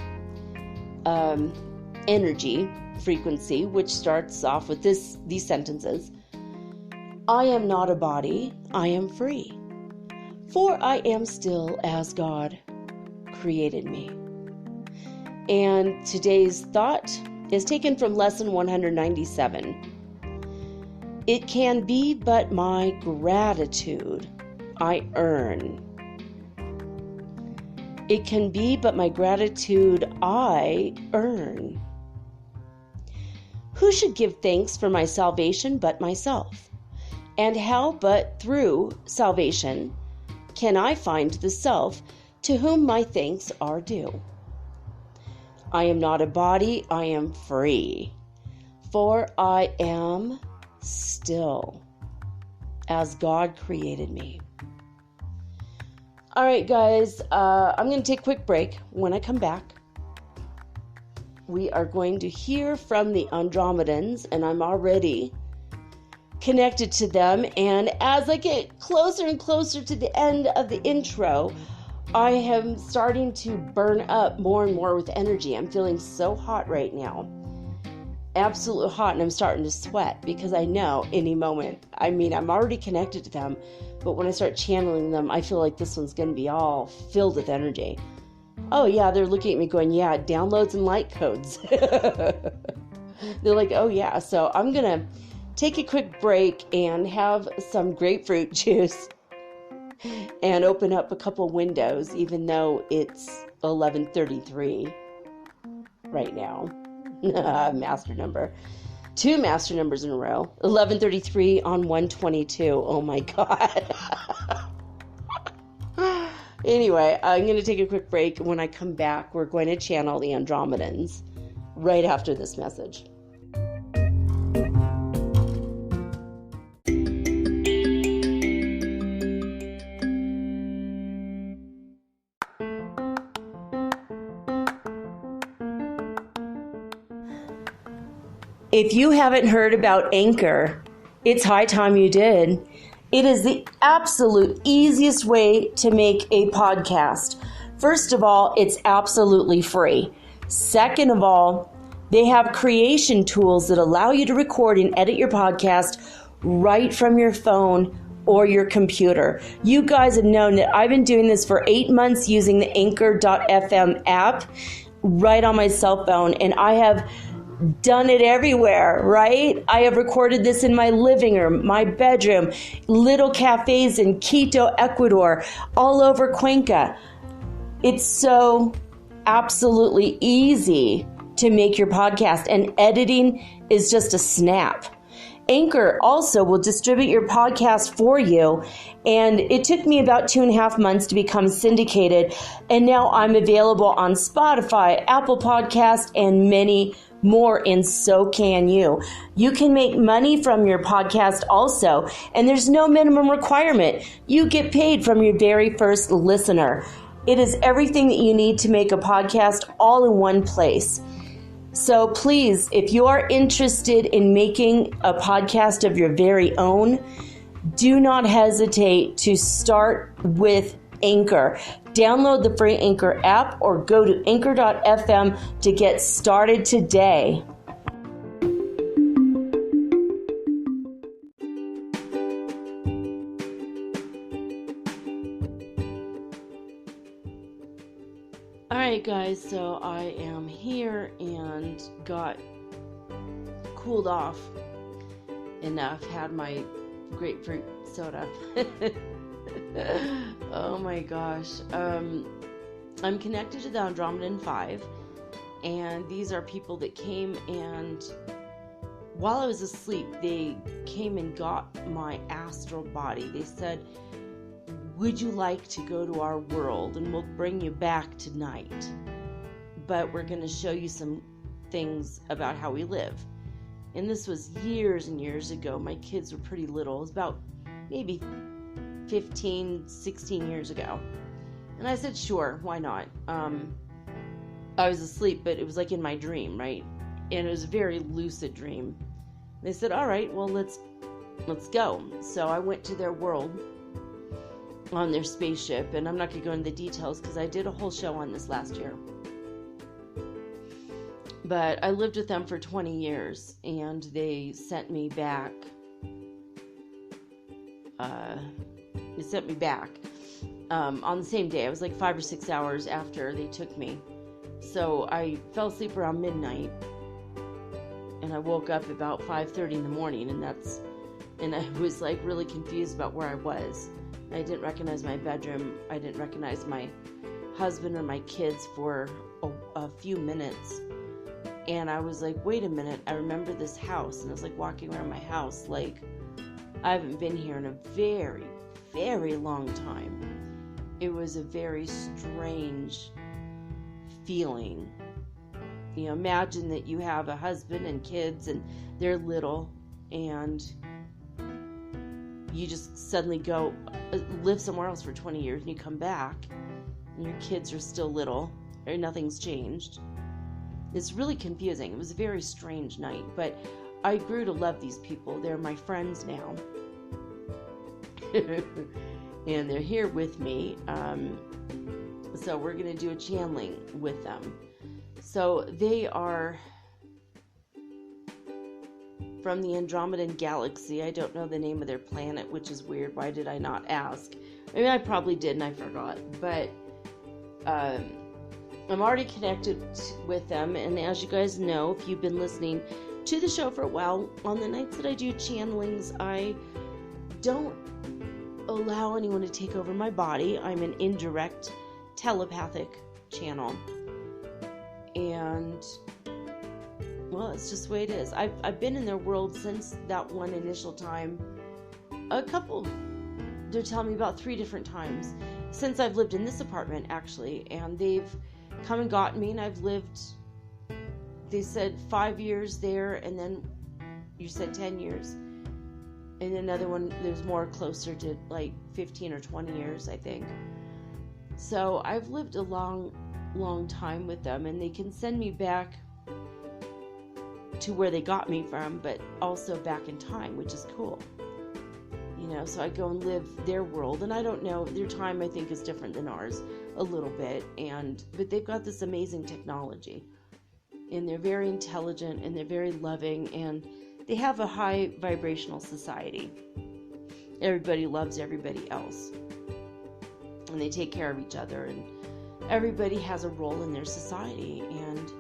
energy frequency, which starts off with these sentences. I am not a body, I am free, for I am still as God created me. And today's thought is taken from lesson 197. It can be but my gratitude I earn. It can be but my gratitude I earn. Who should give thanks for my salvation but myself? And how but through salvation can I find the self to whom my thanks are due? I am not a body, I am free, for I am still as God created me. All right, guys, I'm going to take a quick break. When I come back, we are going to hear from the Andromedans, and I'm already connected to them. And as I get closer and closer to the end of the intro, I am starting to burn up more and more with energy. I'm feeling so hot right now. Absolutely hot, and I'm starting to sweat because I know any moment. I mean, I'm already connected to them, but when I start channeling them, I feel like this one's going to be all filled with energy. Oh yeah, they're looking at me going, yeah, downloads and light codes. They're like, oh yeah. So I'm going to take a quick break and have some grapefruit juice and open up a couple windows, even though it's 11:33 right now. Master number. 2 master numbers in a row. 11:33 on 122. Oh my God. Anyway, I'm going to take a quick break. When I come back, we're going to channel the Andromedans right after this message. If you haven't heard about Anchor, it's high time you did. It is the absolute easiest way to make a podcast. First of all, it's absolutely free. Second of all, they have creation tools that allow you to record and edit your podcast right from your phone or your computer. You guys have known that I've been doing this for 8 months using the Anchor.fm app right on my cell phone, and I have done it everywhere, right? I have recorded this in my living room, my bedroom, little cafes in Quito, Ecuador, all over Cuenca. It's so absolutely easy to make your podcast, and editing is just a snap. Anchor also will distribute your podcast for you, and it took me about 2.5 months to become syndicated, and now I'm available on Spotify, Apple Podcast, and many more, and so can you. You can make money from your podcast also, and there's no minimum requirement. You get paid from your very first listener. It is everything that you need to make a podcast all in one place. So please, if you are interested in making a podcast of your very own, do not hesitate to start with Anchor. Download the free Anchor app or go to anchor.fm to get started today. Alright guys, so I am here and got cooled off enough, had my grapefruit soda. Oh my gosh. I'm connected to the Andromedan 5, and these are people that came, and while I was asleep, they came and got my astral body. They said, would you like to go to our world, and we'll bring you back tonight, but we're going to show you some things about how we live. And this was years and years ago. My kids were pretty little. It was about maybe 15, 16 years ago. And I said, sure, why not? I was asleep, but it was like in my dream, right? And it was a very lucid dream. They said, all right, well, let's go. So I went to their world on their spaceship, and I'm not going to go into the details because I did a whole show on this last year. But I lived with them for 20 years, and they sent me back. On the same day. It was like 5 or 6 hours after they took me. So I fell asleep around midnight, and I woke up about 5:30 in the morning, and I was like really confused about where I was. I didn't recognize my bedroom. I didn't recognize my husband or my kids for a few minutes. And I was like, wait a minute, I remember this house. And I was like walking around my house like I haven't been here in a very, very long time. It was a very strange feeling. You know, imagine that you have a husband and kids and they're little, and you just suddenly go live somewhere else for 20 years, and you come back and your kids are still little, or nothing's changed. It's really confusing. It was a very strange night, but I grew to love these people. They're my friends now. And they're here with me. So we're going to do a channeling with them. So they are from the Andromedan galaxy. I don't know the name of their planet, which is weird. Why did I not ask? Maybe I probably did and I forgot. But I'm already connected with them. And as you guys know, if you've been listening to the show for a while, on the nights that I do channelings, I don't allow anyone to take over my body. I'm an indirect telepathic channel. And, well, it's just the way it is. I've been in their world since that one initial time. They're telling me about 3 different times since I've lived in this apartment, actually. And they've come and gotten me, and I've lived, they said 5 years there, and then you said 10 years. And another one, there's more closer to like 15 or 20 years, I think. So I've lived a long time with them, and they can send me back to where they got me from, but also back in time, which is cool. You know, so I go and live their world, and I don't know, their time I think is different than ours a little bit, but they've got this amazing technology, and they're very intelligent, and they're very loving, and they have a high vibrational society. Everybody loves everybody else, and they take care of each other, and everybody has a role in their society. And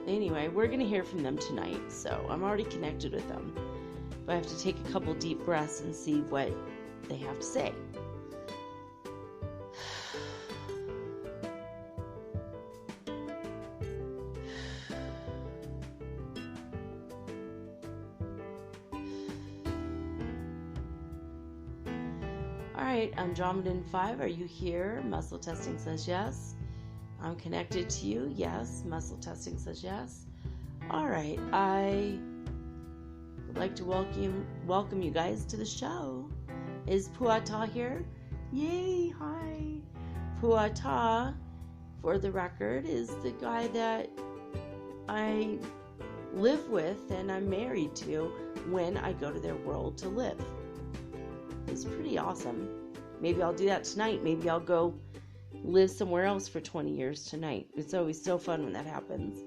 anyway, we're going to hear from them tonight, so I'm already connected with them, but I have to take a couple deep breaths and see what they have to say. Alright, Andromedan 5, are you here? Muscle testing says yes. I'm connected to you. Yes. Muscle testing says yes. Alright, I would like to welcome you guys to the show. Is Puata here? Yay, hi. Puata, for the record, is the guy that I live with and I'm married to when I go to their world to live. It's pretty awesome. Maybe I'll do that tonight. Maybe I'll go live somewhere else for 20 years tonight. It's always so fun when that happens.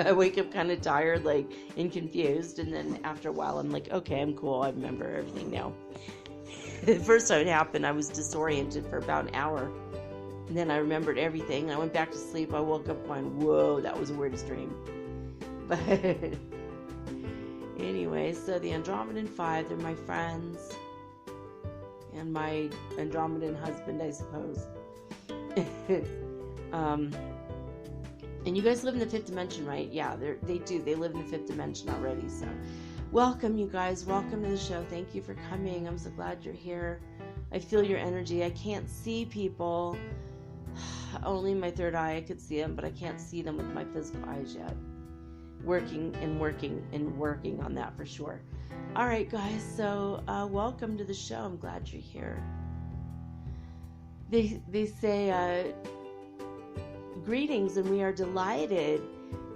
I wake up kind of tired, and confused, and then after a while I'm like, okay, I'm cool. I remember everything now. The first time it happened, I was disoriented for about an hour, and then I remembered everything. I went back to sleep. I woke up going, whoa, that was the weirdest dream. But anyway, so the Andromedan 5, they're my friends. And my Andromedan husband, I suppose. And you guys live in the 5th dimension, right? Yeah, they do. They live in the 5th dimension already. So welcome, you guys. Welcome to the show. Thank you for coming. I'm so glad you're here. I feel your energy. I can't see people. Only my third eye I could see them, but I can't see them with my physical eyes yet. Working on that for sure. All right, guys, so welcome to the show. I'm glad you're here. They say greetings, and we are delighted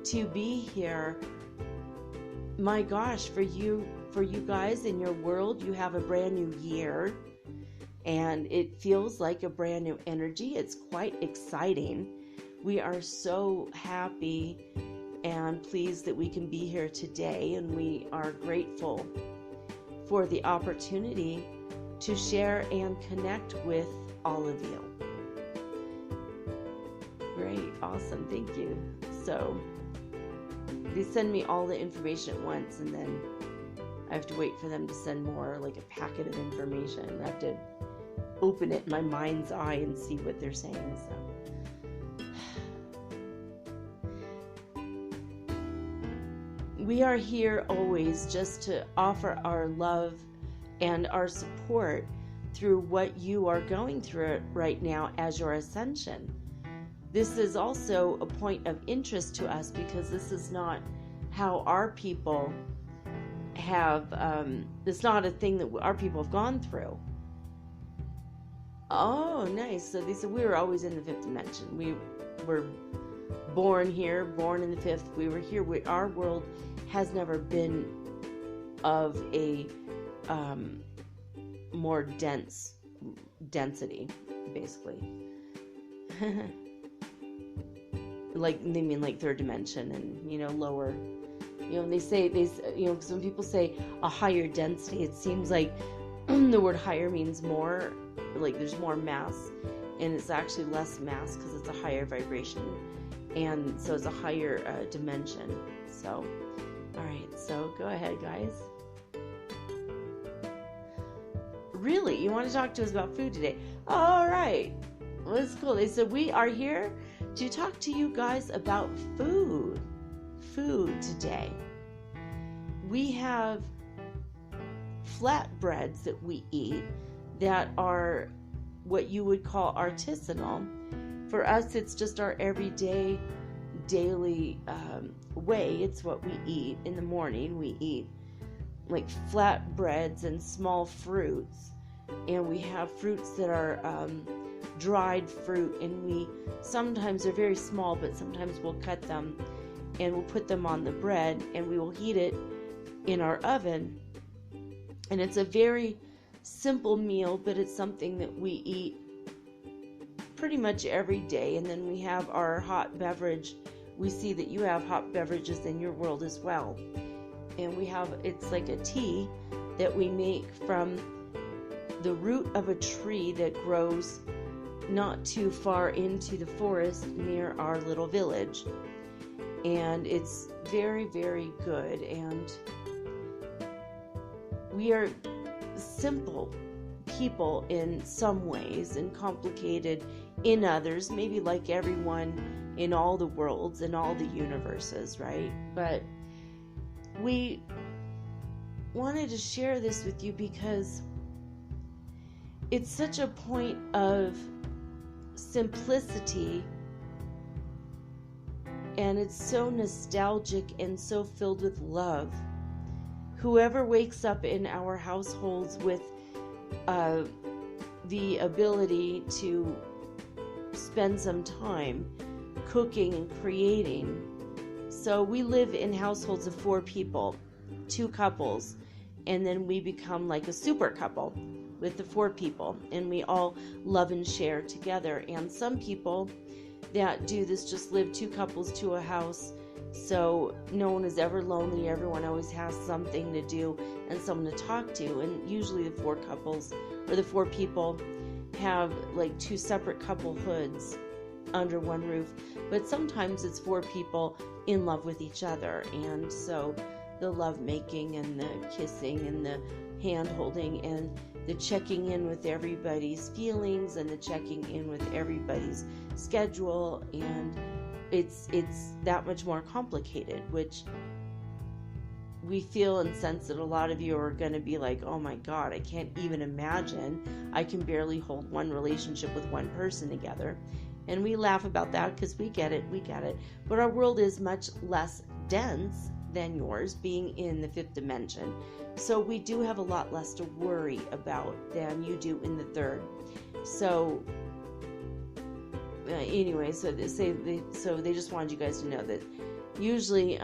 to be here. My gosh, for you guys in your world, you have a brand new year, and it feels like a brand new energy. It's quite exciting. We are so happy and pleased that we can be here today, and we are grateful for the opportunity to share and connect with all of you. Great, awesome, thank you. So they send me all the information at once, and then I have to wait for them to send more, like a packet of information. I have to open it in my mind's eye and see what they're saying. So we are here always just to offer our love and our support through what you are going through right now as your ascension. This is also a point of interest to us because this is not how our people have, it's not a thing that our people have gone through. Oh, nice. So they said we were always in the 5th dimension. We were born here, born in the 5th. We were here. Our world has never been of a more density, basically. They mean like 3rd dimension and, lower. They say, some people say a higher density. It seems like the word higher means more, like there's more mass, and it's actually less mass because it's a higher vibration. And so it's a higher dimension. So, all right, so go ahead, guys. really? You want to talk to us about food today? All right. Well, that's cool. They said, we are here to talk to you guys about food. Food today. We have flatbreads that we eat that are what you would call artisanal. For us, it's just our everyday, daily way. It's what we eat in the morning. We eat like flatbreads and small fruits, and we have fruits that are dried fruit, and we sometimes are very small, but sometimes we'll cut them and we'll put them on the bread, and we will heat it in our oven. And it's a very simple meal, but it's something that we eat pretty much every day. And then we have our hot beverage. We see that you have hot beverages in your world as well. And we have, it's like a tea that we make from the root of a tree that grows not too far into the forest near our little village. And it's very, very good. And we are simple people in some ways and complicated in others, maybe like everyone in all the worlds and all the universes, right? But we wanted to share this with you because it's such a point of simplicity, and it's so nostalgic and so filled with love. Whoever wakes up in our households with the ability to spend some time cooking and creating. So we live in households of 4 people, 2 couples, and then we become like a super couple with the 4 people, and we all love and share together. And some people that do this just live 2 couples to a house, so no one is ever lonely. Everyone always has something to do and someone to talk to. And usually the 4 couples or the 4 people have like 2 separate couple hoods under one roof, but sometimes it's 4 people in love with each other. And so the love making and the kissing and the hand holding and the checking in with everybody's feelings and the checking in with everybody's schedule, and it's that much more complicated, which we feel and sense that a lot of you are going to be like, oh my God, I can't even imagine. I can barely hold one relationship with one person together. And we laugh about that because we get it. But our world is much less dense than yours, being in the 5th dimension. So we do have a lot less to worry about than you do in the 3rd. So anyway, so they just wanted you guys to know that usually,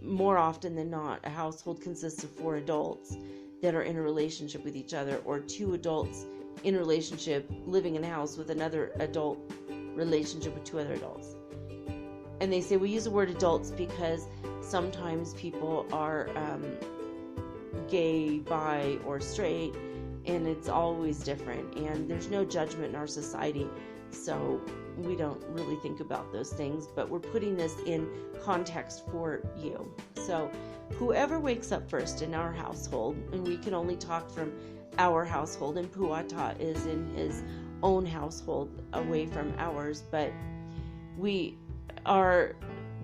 more often than not, a household consists of 4 adults that are in a relationship with each other, or 2 adults in a relationship living in a house with another adult relationship with 2 other adults. And they say we use the word adults because sometimes people are gay, bi, or straight, and it's always different, and there's no judgment in our society, so we don't really think about those things, but we're putting this in context for you. So whoever wakes up first in our household, and we can only talk from our household, and Puata is in his own household away from ours, but we are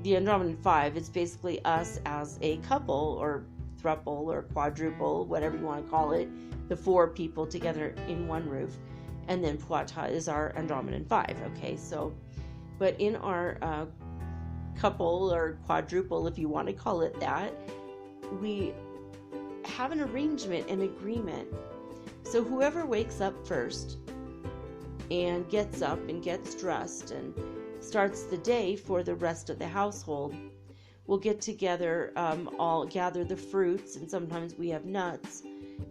the Andromedan 5. It's basically us as a couple or throuple or quadruple, whatever you want to call it, the 4 people together in one roof. And then Puata is our Andromedan 5. Okay, so, but in our couple or quadruple, if you want to call it that, we have an arrangement, an agreement. So whoever wakes up first and gets up and gets dressed and starts the day for the rest of the household, we'll get together, all gather the fruits, and sometimes we have nuts,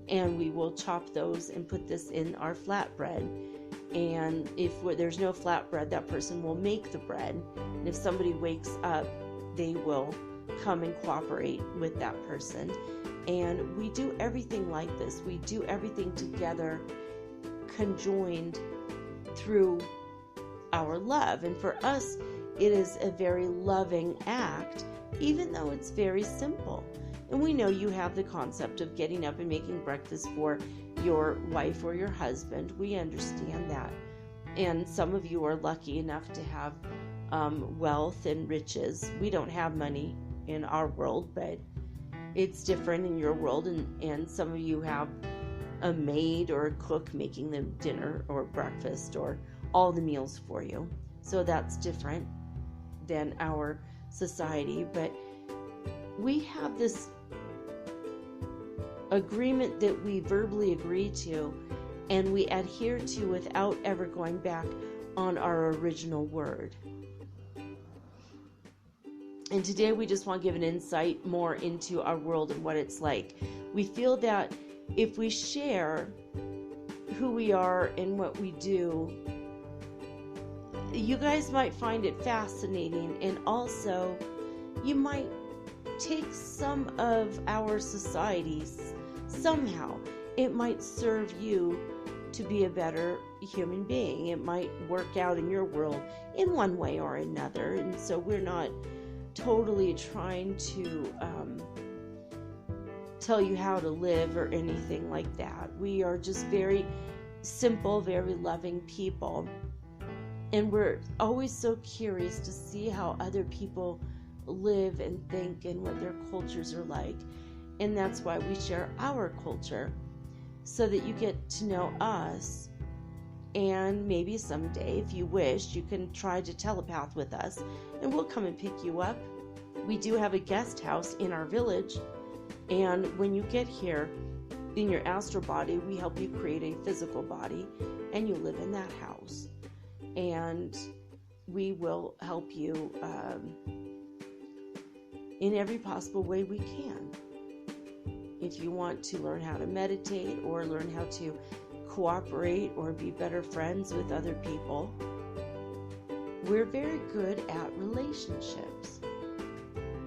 and we will chop those and put this in our flatbread. And if there's no flatbread, that person will make the bread. And if somebody wakes up, they will come and cooperate with that person. And we do everything like this. We do everything together, conjoined through our love. And for us, it is a very loving act, even though it's very simple. And we know you have the concept of getting up and making breakfast for your wife or your husband. We understand that. And some of you are lucky enough to have wealth and riches. We don't have money in our world, but it's different in your world. And some of you have a maid or a cook making them dinner or breakfast or all the meals for you. So that's different than our society. But we have this agreement that we verbally agree to and we adhere to without ever going back on our original word. And today we just want to give an insight more into our world and what it's like. We feel that if we share who we are and what we do, you guys might find it fascinating, and also you might take some of our societies somehow. It might serve you to be a better human being. It might work out in your world in one way or another. And so we're not totally trying to tell you how to live or anything like that. We are just very simple, very loving people. And we're always so curious to see how other people live and think and what their cultures are like. And that's why we share our culture, so that you get to know us. And maybe someday, if you wish, you can try to telepath with us and we'll come and pick you up. We do have a guest house in our village, and when you get here in your astral body, we help you create a physical body and you live in that house. And we will help you in every possible way we can. If you want to learn how to meditate or learn how to cooperate or be better friends with other people, we're very good at relationships.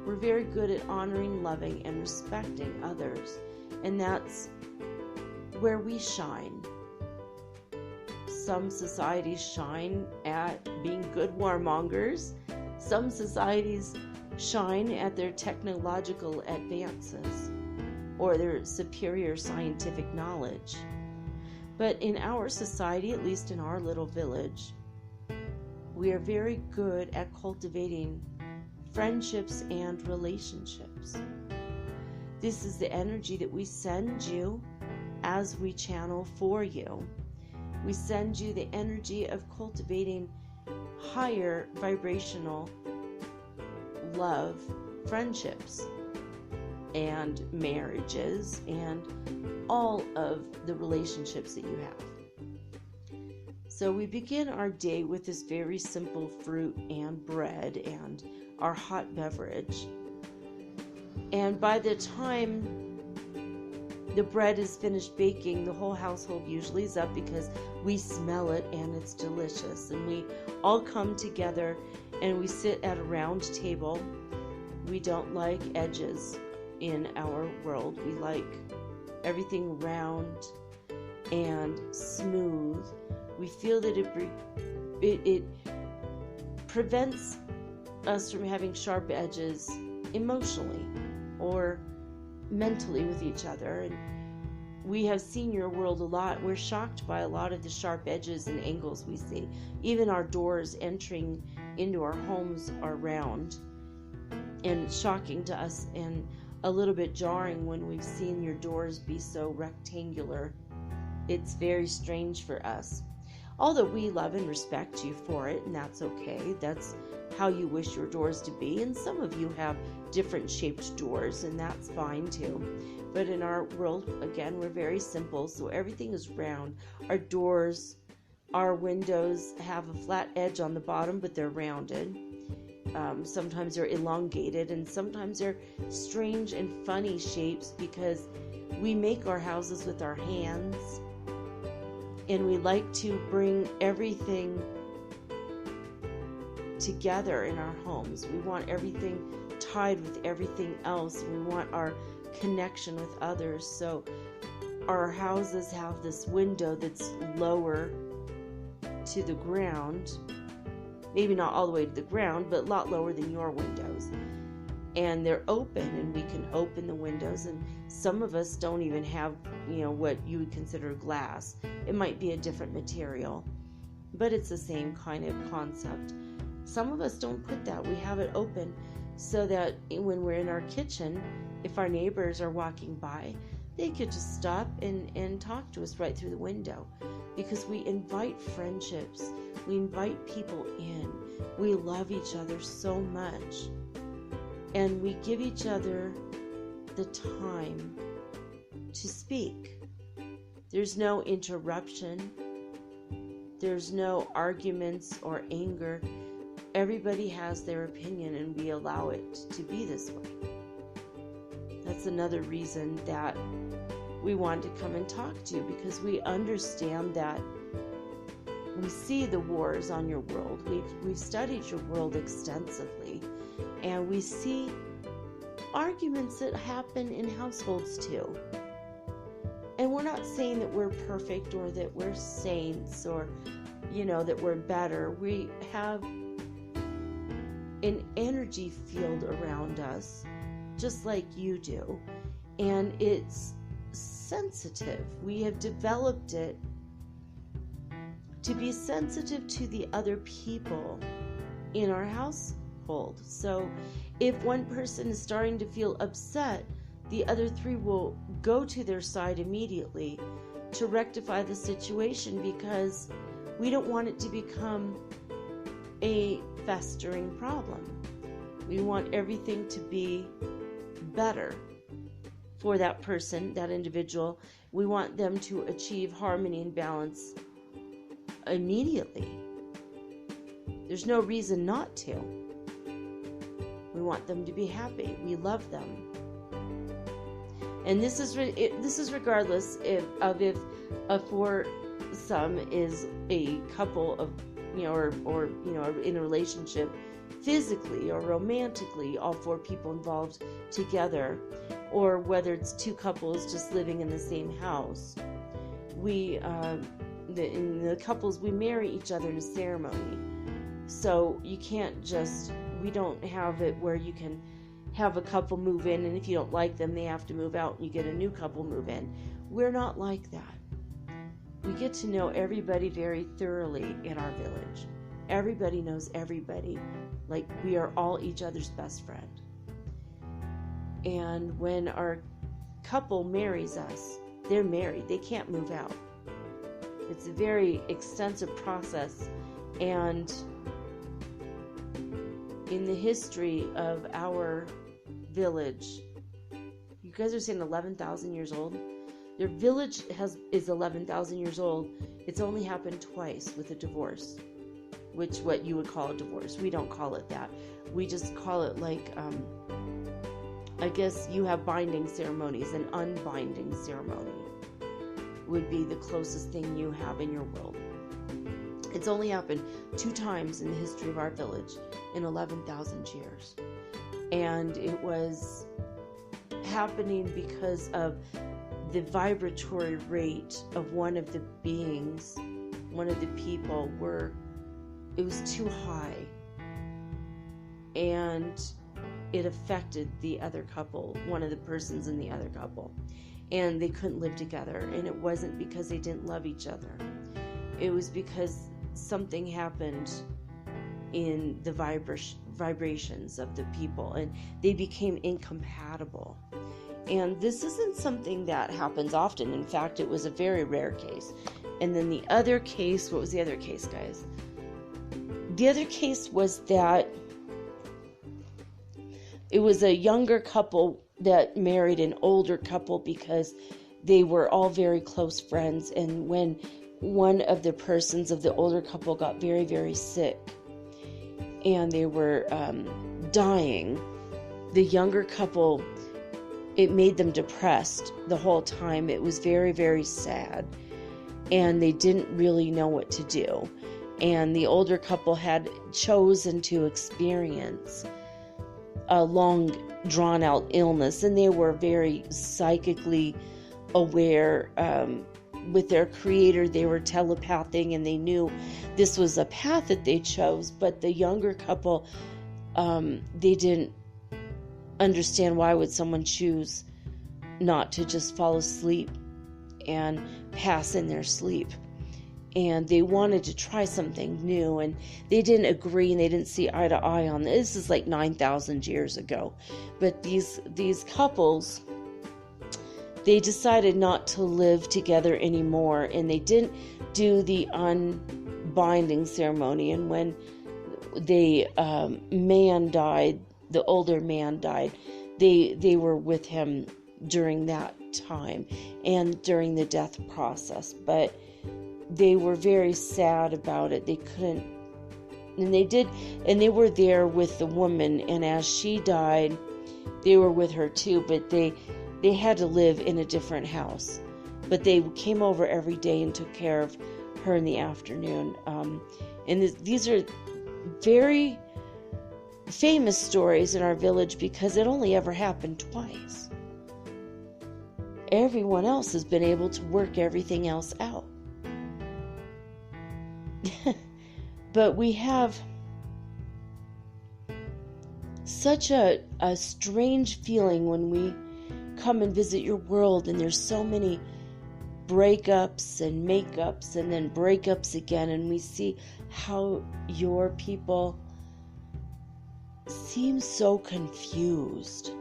We're very good at honoring, loving, and respecting others. And that's where we shine. Some societies shine at being good warmongers. Some societies shine at their technological advances or their superior scientific knowledge. But in our society, at least in our little village, we are very good at cultivating friendships and relationships. This is the energy that we send you as we channel for you. We send you the energy of cultivating higher vibrational love, friendships, and marriages, and all of the relationships that you have. So we begin our day with this very simple fruit and bread and our hot beverage. And by the time the bread is finished baking, the whole household usually is up because we smell it and it's delicious. And we all come together and we sit at a round table. We don't like edges in our world. We like everything round and smooth. We feel that it prevents us from having sharp edges emotionally or mentally with each other. And we have seen your world a lot. We're shocked by a lot of the sharp edges and angles we see. Even our doors entering into our homes are round, and shocking to us and a little bit jarring when we've seen your doors be so rectangular. It's very strange for us. Although we love and respect you for it, and that's okay. That's how you wish your doors to be. And some of you have different shaped doors, and that's fine too. But in our world, again, we're very simple, so everything is round. Our doors, our windows have a flat edge on the bottom, but they're rounded. Sometimes they're elongated, and sometimes they're strange and funny shapes because we make our houses with our hands, and we like to bring everything together in our homes. We want everything tied with everything else. We want our connection with others. So our houses have this window that's lower to the ground. Maybe not all the way to the ground, but a lot lower than your windows. and they're open, and we can open the windows, and some of us don't even have, what you would consider glass. It might be a different material, but it's the same kind of concept. Some of us don't put that. We have it open so that when we're in our kitchen, if our neighbors are walking by, they could just stop and talk to us right through the window, because we invite friendships. We invite people in. We love each other so much. And we give each other the time to speak. There's no interruption. There's no arguments or anger. Everybody has their opinion, and we allow it to be this way. That's another reason that we want to come and talk to you, because we understand that we see the wars on your world. We've studied your world extensively, and we see arguments that happen in households too. And we're not saying that we're perfect or that we're saints or, that we're better. We have an energy field around us, just like you do. And it's sensitive. We have developed it to be sensitive to the other people in our household. So if one person is starting to feel upset, the other three will go to their side immediately to rectify the situation, because we don't want it to become a festering problem. We want everything to be better for that person, that individual. We want them to achieve harmony and balance immediately. There's no reason not to. We want them to be happy. We love them. And this is regardless if a foursome is a couple of, or in a relationship physically or romantically, all four people involved together, or whether it's two couples just living in the same house. In the couples, we marry each other in a ceremony. So you can't we don't have it where you can have a couple move in, and if you don't like them, they have to move out and you get a new couple move in. We're not like that. We get to know everybody very thoroughly in our village. Everybody knows everybody, like we are all each other's best friend. And when our couple marries us, they're married. They can't move out. It's a very extensive process, and in the history of our village, you guys are saying 11,000 years old? Their village is 11,000 years old. It's only happened twice with a divorce, which what you would call a divorce. We don't call it that. We just call it like, I guess you have binding ceremonies. An unbinding ceremony would be the closest thing you have in your world. It's only happened 2 times in the history of our village in 11,000 years. And it was happening because of the vibratory rate of one of the beings, one of the people, it was too high. And it affected the other couple, one of the persons in the other couple. And they couldn't live together. And it wasn't because they didn't love each other. It was because something happened in the vibrations of the people, and they became incompatible. And this isn't something that happens often. In fact, it was a very rare case. And then the other case, what was the other case, guys? The other case was that it was a younger couple that married an older couple because they were all very close friends. And when one of the persons of the older couple got very, very sick and they were dying, the younger couple, it made them depressed the whole time. It was very, very sad, and they didn't really know what to do. And the older couple had chosen to experience a long, drawn-out illness, and they were very psychically aware. With their creator, they were telepathing, and they knew this was a path that they chose. But the younger couple, they didn't understand why would someone choose not to just fall asleep and pass in their sleep. And they wanted to try something new, and they didn't agree, and they didn't see eye to eye on this. This is like 9,000 years ago. But these couples, they decided not to live together anymore, and they didn't do the unbinding ceremony. And when man died, the older man died, they were with him during that time and during the death process. But they were very sad about it. They couldn't, and they were there with the woman, and as she died, they were with her too, but they had to live in a different house. But they came over every day and took care of her in the afternoon. And these are very famous stories in our village because it only ever happened twice. Everyone else has been able to work everything else out. But we have such a strange feeling when we come and visit your world, and there's so many breakups and makeups and then breakups again, and we see how your people seem so confused.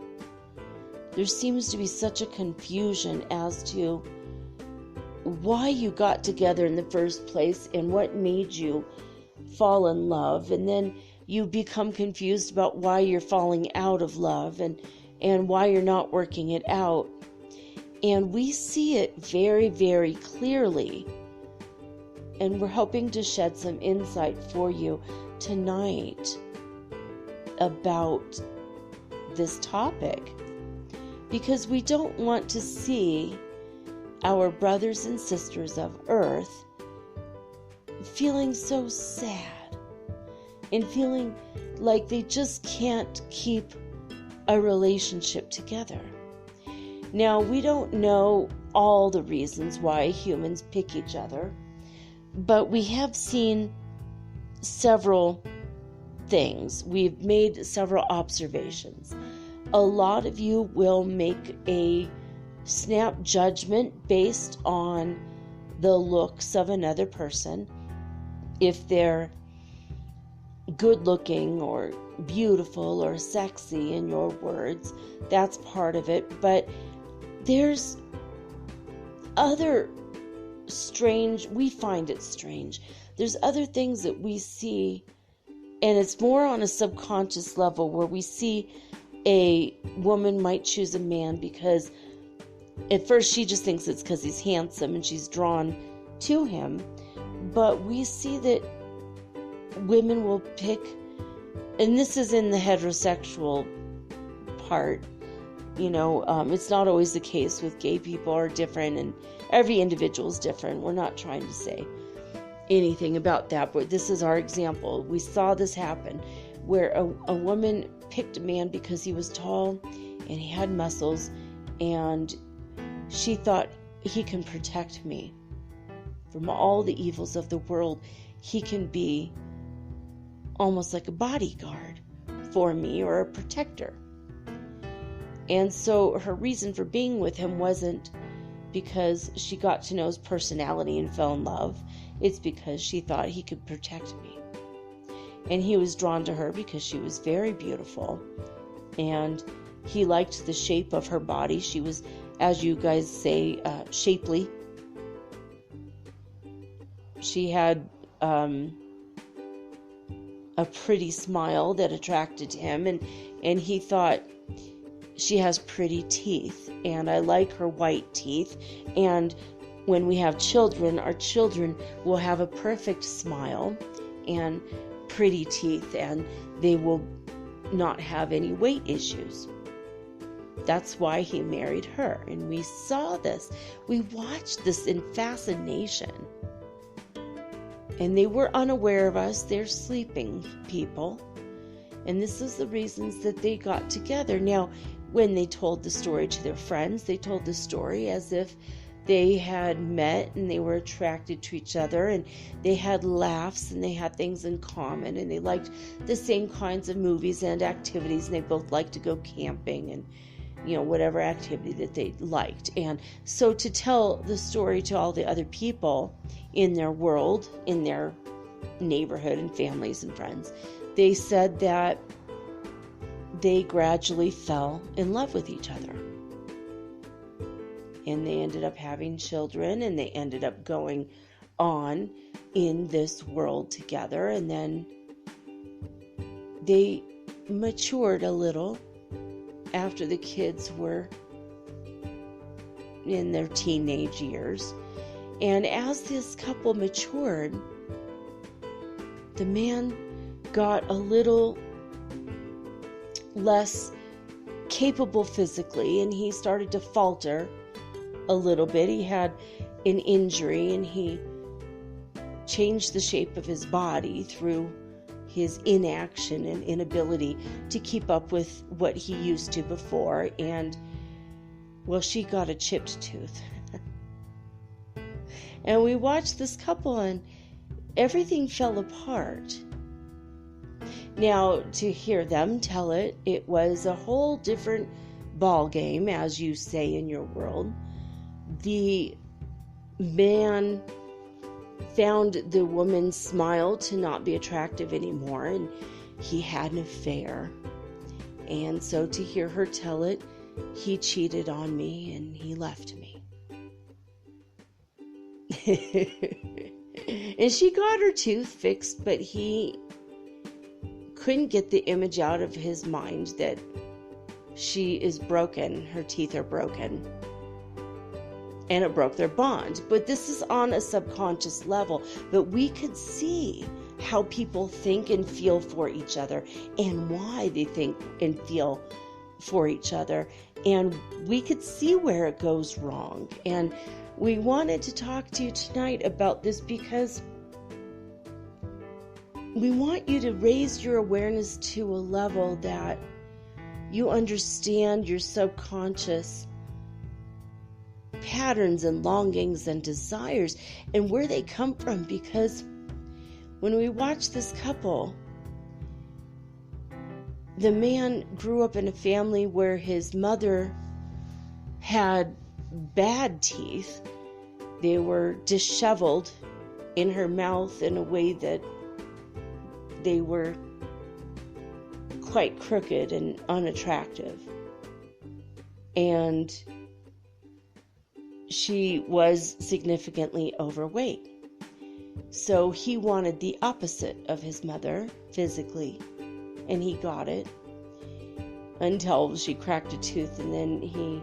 There seems to be such a confusion as to why you got together in the first place and what made you fall in love, and then you become confused about why you're falling out of love and why you're not working it out. And we see it very, very clearly, and we're hoping to shed some insight for you tonight about this topic, because we don't want to see our brothers and sisters of earth feeling so sad and feeling like they just can't keep a relationship together. Now, we don't know all the reasons why humans pick each other, but we have seen several things. We've made several observations. A lot of you will make a snap judgment based on the looks of another person. If they're good looking or beautiful or sexy in your words, that's part of it. But there's other we find it strange. There's other things that we see, and it's more on a subconscious level, where we see a woman might choose a man because at first she just thinks it's because he's handsome and she's drawn to him. But we see that women will pick, and this is in the heterosexual part, it's not always the case with gay people are different, and every individual is different. We're not trying to say anything about that, but this is our example. We saw this happen where a woman picked a man because he was tall and he had muscles, and she thought, he can protect me from all the evils of the world. He can be almost like a bodyguard for me, or a protector. And so her reason for being with him wasn't because she got to know his personality and fell in love. It's because she thought he could protect me. And he was drawn to her because she was very beautiful, and he liked the shape of her body. She was, as you guys say, shapely. She had a pretty smile that attracted him, and he thought, she has pretty teeth, and I like her white teeth, and when we have children, our children will have a perfect smile and pretty teeth, and they will not have any weight issues. That's why he married her. And we saw this. We watched this in fascination. And they were unaware of us. They're sleeping people. And this is the reasons that they got together. Now, when they told the story to their friends, they told the story as if They had met and they were attracted to each other, and they had laughs and they had things in common, and they liked the same kinds of movies and activities, and they both liked to go camping and whatever activity that they liked. And so to tell the story to all the other people in their world, in their neighborhood and families and friends, they said that they gradually fell in love with each other. And they ended up having children, and they ended up going on in this world together. And then they matured a little after the kids were in their teenage years. And as this couple matured, the man got a little less capable physically, and he started to falter a little bit. He had an injury, and he changed the shape of his body through his inaction and inability to keep up with what he used to before. And well, she got a chipped tooth. And we watched this couple, and everything fell apart. Now, to hear them tell it, it was a whole different ball game, as you say in your world. The man found the woman's smile to not be attractive anymore, and he had an affair. And so to hear her tell it, he cheated on me and he left me. And she got her tooth fixed, but he couldn't get the image out of his mind that she is broken, her teeth are broken. And it broke their bond. But this is on a subconscious level. But we could see how people think and feel for each other, and why they think and feel for each other. And we could see where it goes wrong. And we wanted to talk to you tonight about this because we want you to raise your awareness to a level that you understand your subconscious patterns and longings and desires and where they come from. Because when we watch this couple, the man grew up in a family where his mother had bad teeth. They were disheveled in her mouth in a way that they were quite crooked and unattractive. And she was significantly overweight. So he wanted the opposite of his mother physically, and he got it until she cracked a tooth, and then he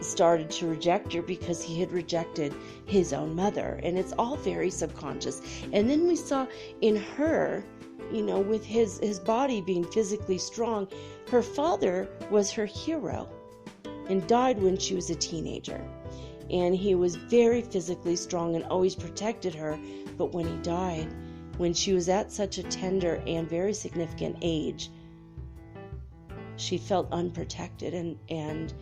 started to reject her because he had rejected his own mother. And it's all very subconscious. And then we saw in her, with his body being physically strong, her father was her hero and died when she was a teenager. And he was very physically strong and always protected her. But when he died, when she was at such a tender and very significant age, she felt unprotected, and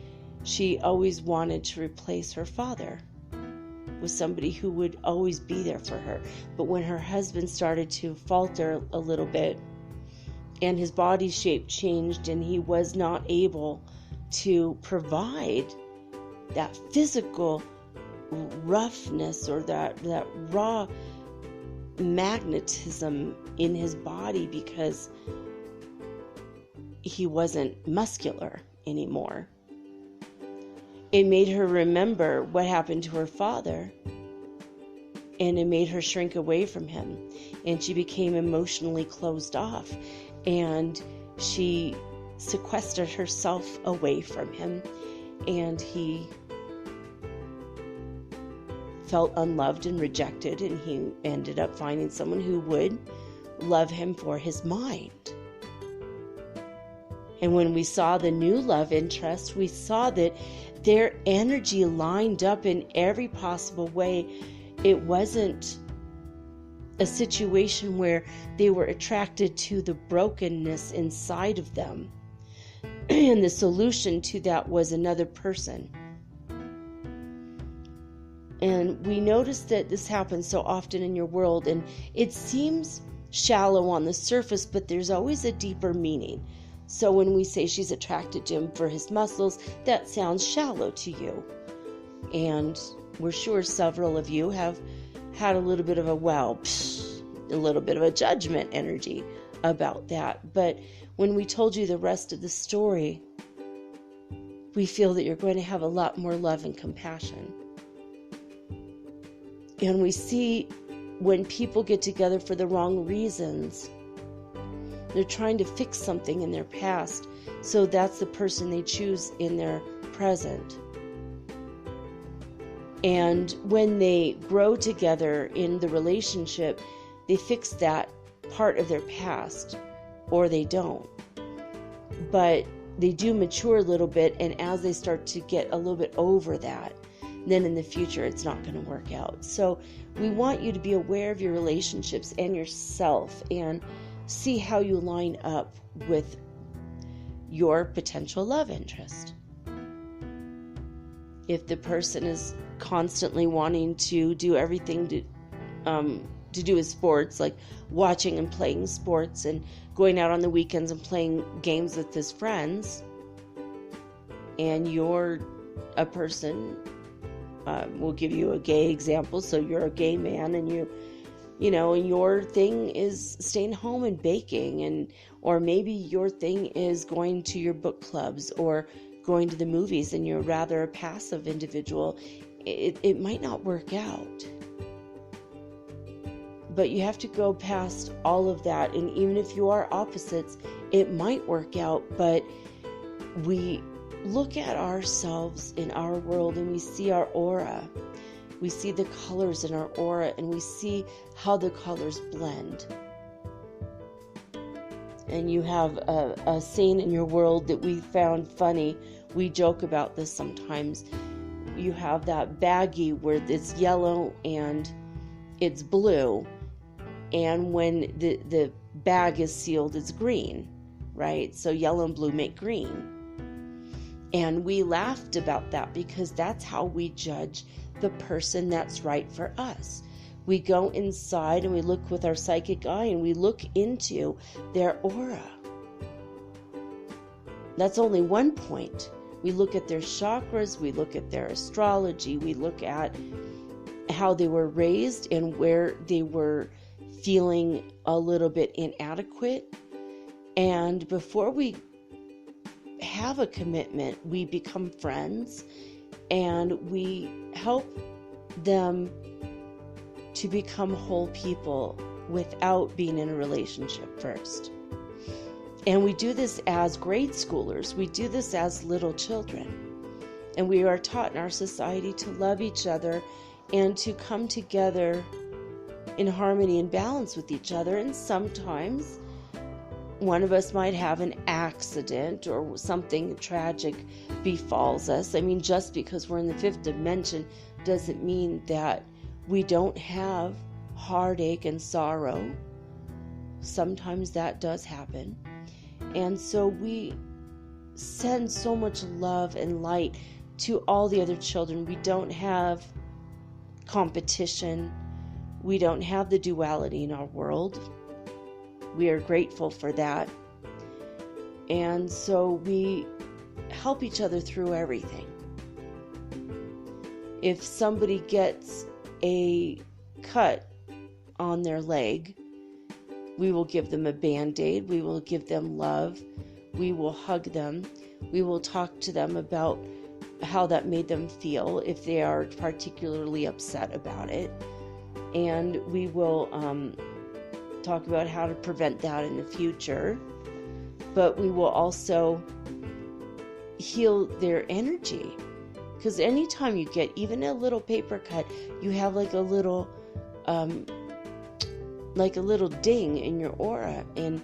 she always wanted to replace her father with somebody who would always be there for her. But when her husband started to falter a little bit and his body shape changed and he was not able to provide that physical roughness or that raw magnetism in his body because he wasn't muscular anymore, it made her remember what happened to her father, and it made her shrink away from him, and she became emotionally closed off, and she sequestered herself away from him, and he felt unloved and rejected, and he ended up finding someone who would love him for his mind. And when we saw the new love interest, we saw that their energy lined up in every possible way. It wasn't a situation where they were attracted to the brokenness inside of them. And the solution to that was another person. And we notice that this happens so often in your world, and it seems shallow on the surface, but there's always a deeper meaning. So when we say she's attracted to him for his muscles, that sounds shallow to you. And we're sure several of you have had a little bit of a a little bit of a judgment energy about that. But when we told you the rest of the story, we feel that you're going to have a lot more love and compassion. And we see when people get together for the wrong reasons, they're trying to fix something in their past, so that's the person they choose in their present. And when they grow together in the relationship, they fix that part of their past, or they don't. But they do mature a little bit, and as they start to get a little bit over that, then in the future it's not going to work out. So we want you to be aware of your relationships and yourself and see how you line up with your potential love interest. If the person is constantly wanting to do everything to do with sports, like watching and playing sports and going out on the weekends and playing games with his friends, and you're a person, we'll give you a gay example, so you're a gay man, and and your thing is staying home and baking, or maybe your thing is going to your book clubs or going to the movies, and you're rather a passive individual, it might not work out. But you have to go past all of that, and even if you are opposites, it might work out. But we look at ourselves in our world, and we see our aura. We see the colors in our aura, and we see how the colors blend. And you have a saying in your world that we found funny. We joke about this sometimes. You have that baggie where it's yellow and it's blue, and when the bag is sealed, it's green, right? So yellow and blue make green. And we laughed about that because that's how we judge the person that's right for us. We go inside and we look with our psychic eye, and we look into their aura. That's only one point. We look at their chakras, we look at their astrology, we look at how they were raised and where they were feeling a little bit inadequate. And before we have a commitment, we become friends, and we help them to become whole people without being in a relationship first. And we do this as grade schoolers. We do this as little children. And we are taught in our society to love each other and to come together in harmony and balance with each other. And sometimes one of us might have an accident or something tragic befalls us. I mean, just because we're in the fifth dimension doesn't mean that we don't have heartache and sorrow. Sometimes that does happen. And so we send so much love and light to all the other children. We don't have competition. We don't have the duality in our world. We are grateful for that. And so we help each other through everything. If somebody gets a cut on their leg, we will give them a Band-Aid. We will give them love. We will hug them. We will talk to them about how that made them feel if they are particularly upset about it. And we will talk about how to prevent that in the future. But we will also heal their energy. Because anytime you get even a little paper cut, you have like a little ding in your aura, and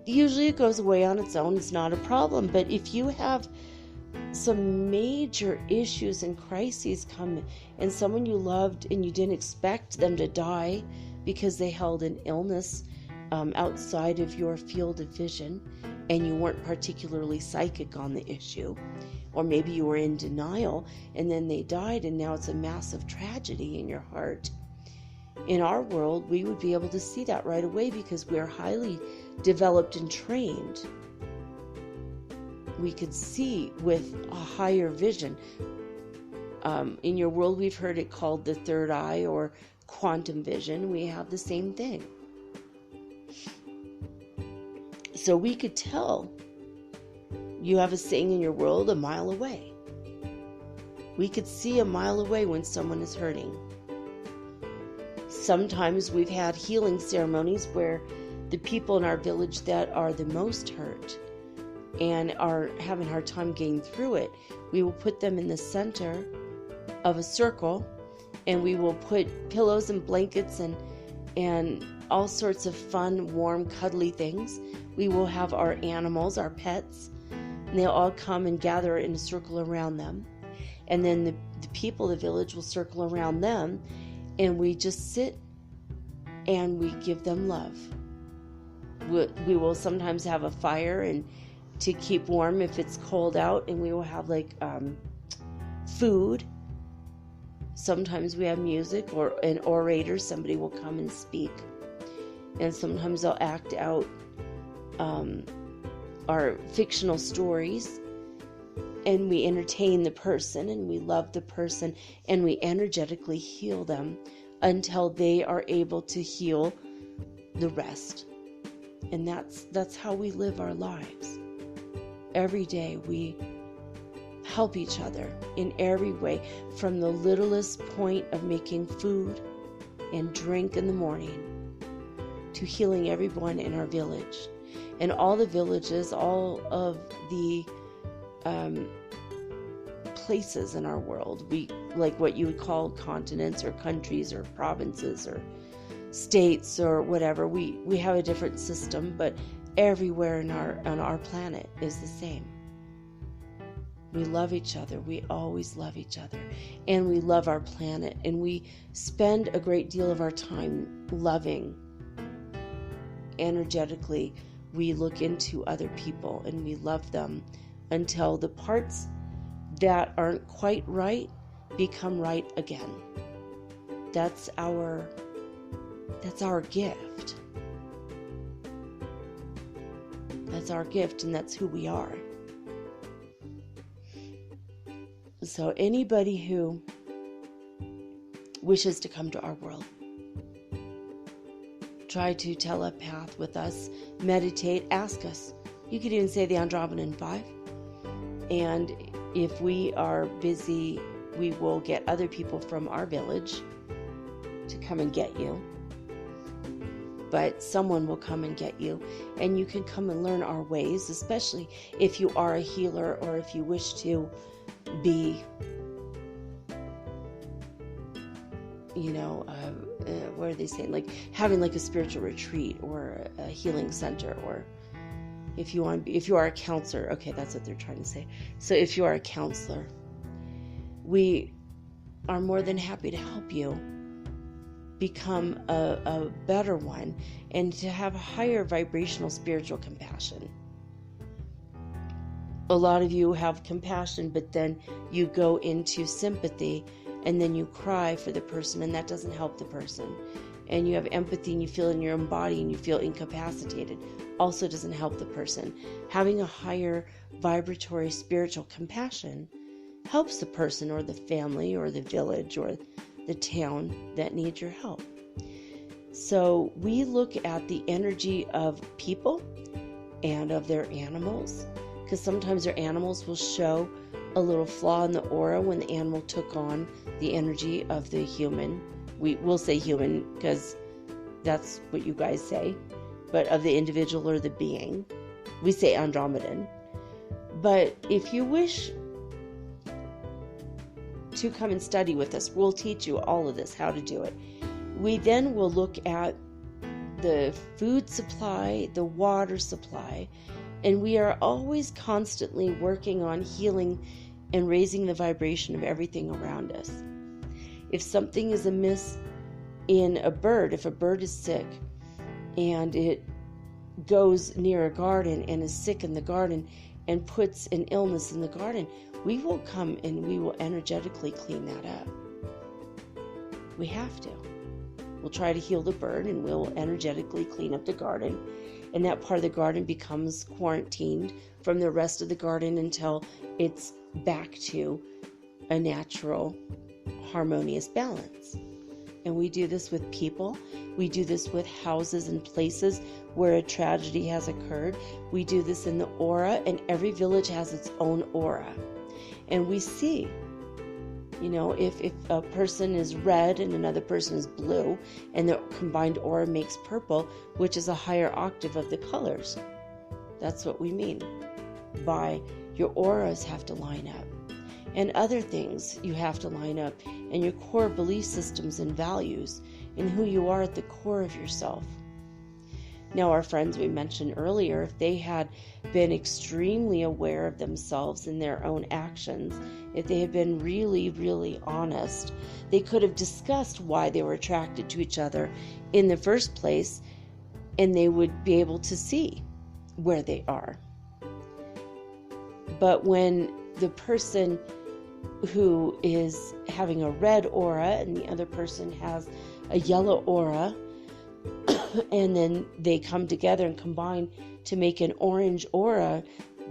usually it goes away on its own. It's not a problem. But if you have some major issues and crises come, and someone you loved and you didn't expect them to die because they held an illness outside of your field of vision, and you weren't particularly psychic on the issue, Or maybe you were in denial and then they died and now it's a massive tragedy in your heart. In our world, we would be able to see that right away because we are highly developed and trained. We could see with a higher vision. In your world, we've heard it called the third eye or quantum vision. We have the same thing. So we could tell you have a saying in your world a mile away. We could see a mile away when someone is hurting. Sometimes we've had healing ceremonies where the people in our village that are the most hurt and are having a hard time getting through it, we will put them in the center of a circle, and we will put pillows and blankets and all sorts of fun, warm, cuddly things. We will have our animals, our pets, and they'll all come and gather in a circle around them. And then the people of the village will circle around them, and we just sit and we give them love. We will sometimes have a fire and to keep warm if it's cold out, and we will have like food. Sometimes we have music or an orator, somebody will come and speak. And sometimes they'll act out our fictional stories, and we entertain the person and we love the person and we energetically heal them until they are able to heal the rest. And that's how we live our lives. Every day we help each other in every way, from the littlest point of making food and drink in the morning to healing everyone in our village. And all the villages, all of the places in our world, we like what you would call continents or countries or provinces or states or whatever. We have a different system, but everywhere on our planet is the same. We love each other. We always love each other. And we love our planet. And we spend a great deal of our time loving. Energetically, we look into other people and we love them until the parts that aren't quite right become right again. That's our gift. That's our gift, and that's who we are. So anybody who wishes to come to our world, try to telepath with us, meditate, ask us. You could even say the Andromedan 5. And if we are busy, we will get other people from our village to come and get you. But someone will come and get you, and you can come and learn our ways, especially if you are a healer or if you wish to be, what are they saying? Like having like a spiritual retreat or a healing center, or if you are a counselor. Okay, that's what they're trying to say. So if you are a counselor, we are more than happy to help you become a better one and to have a higher vibrational spiritual compassion. A lot of you have compassion, but then you go into sympathy and then you cry for the person, and that doesn't help the person. And you have empathy and you feel in your own body and you feel incapacitated, also doesn't help the person. Having a higher vibratory spiritual compassion helps the person or the family or the village or the town that needs your help. So we look at the energy of people and of their animals, because sometimes their animals will show a little flaw in the aura when the animal took on the energy of the human. We'll say human because that's what you guys say, but of the individual or the being, we say Andromedan. But if you wish to come and study with us, we'll teach you all of this, how to do it. We then will look at the food supply, the water supply, and we are always constantly working on healing and raising the vibration of everything around us. If something is amiss in a bird, if a bird is sick and it goes near a garden and is sick in the garden and puts an illness in the garden, we will come and we will energetically clean that up. We have to. We'll try to heal the bird, and we'll energetically clean up the garden. And that part of the garden becomes quarantined from the rest of the garden until it's back to a natural, harmonious balance. And we do this with people. We do this with houses and places where a tragedy has occurred. We do this in the aura, and every village has its own aura. And we see, if a person is red and another person is blue, and the combined aura makes purple, which is a higher octave of the colors. That's what we mean by your auras have to line up. And other things you have to line up, and your core belief systems and values, and who you are at the core of yourself. Now, our friends we mentioned earlier, if they had been extremely aware of themselves and their own actions, if they had been really, really honest, they could have discussed why they were attracted to each other in the first place, and they would be able to see where they are. But when the person who is having a red aura and the other person has a yellow aura, and then they come together and combine to make an orange aura,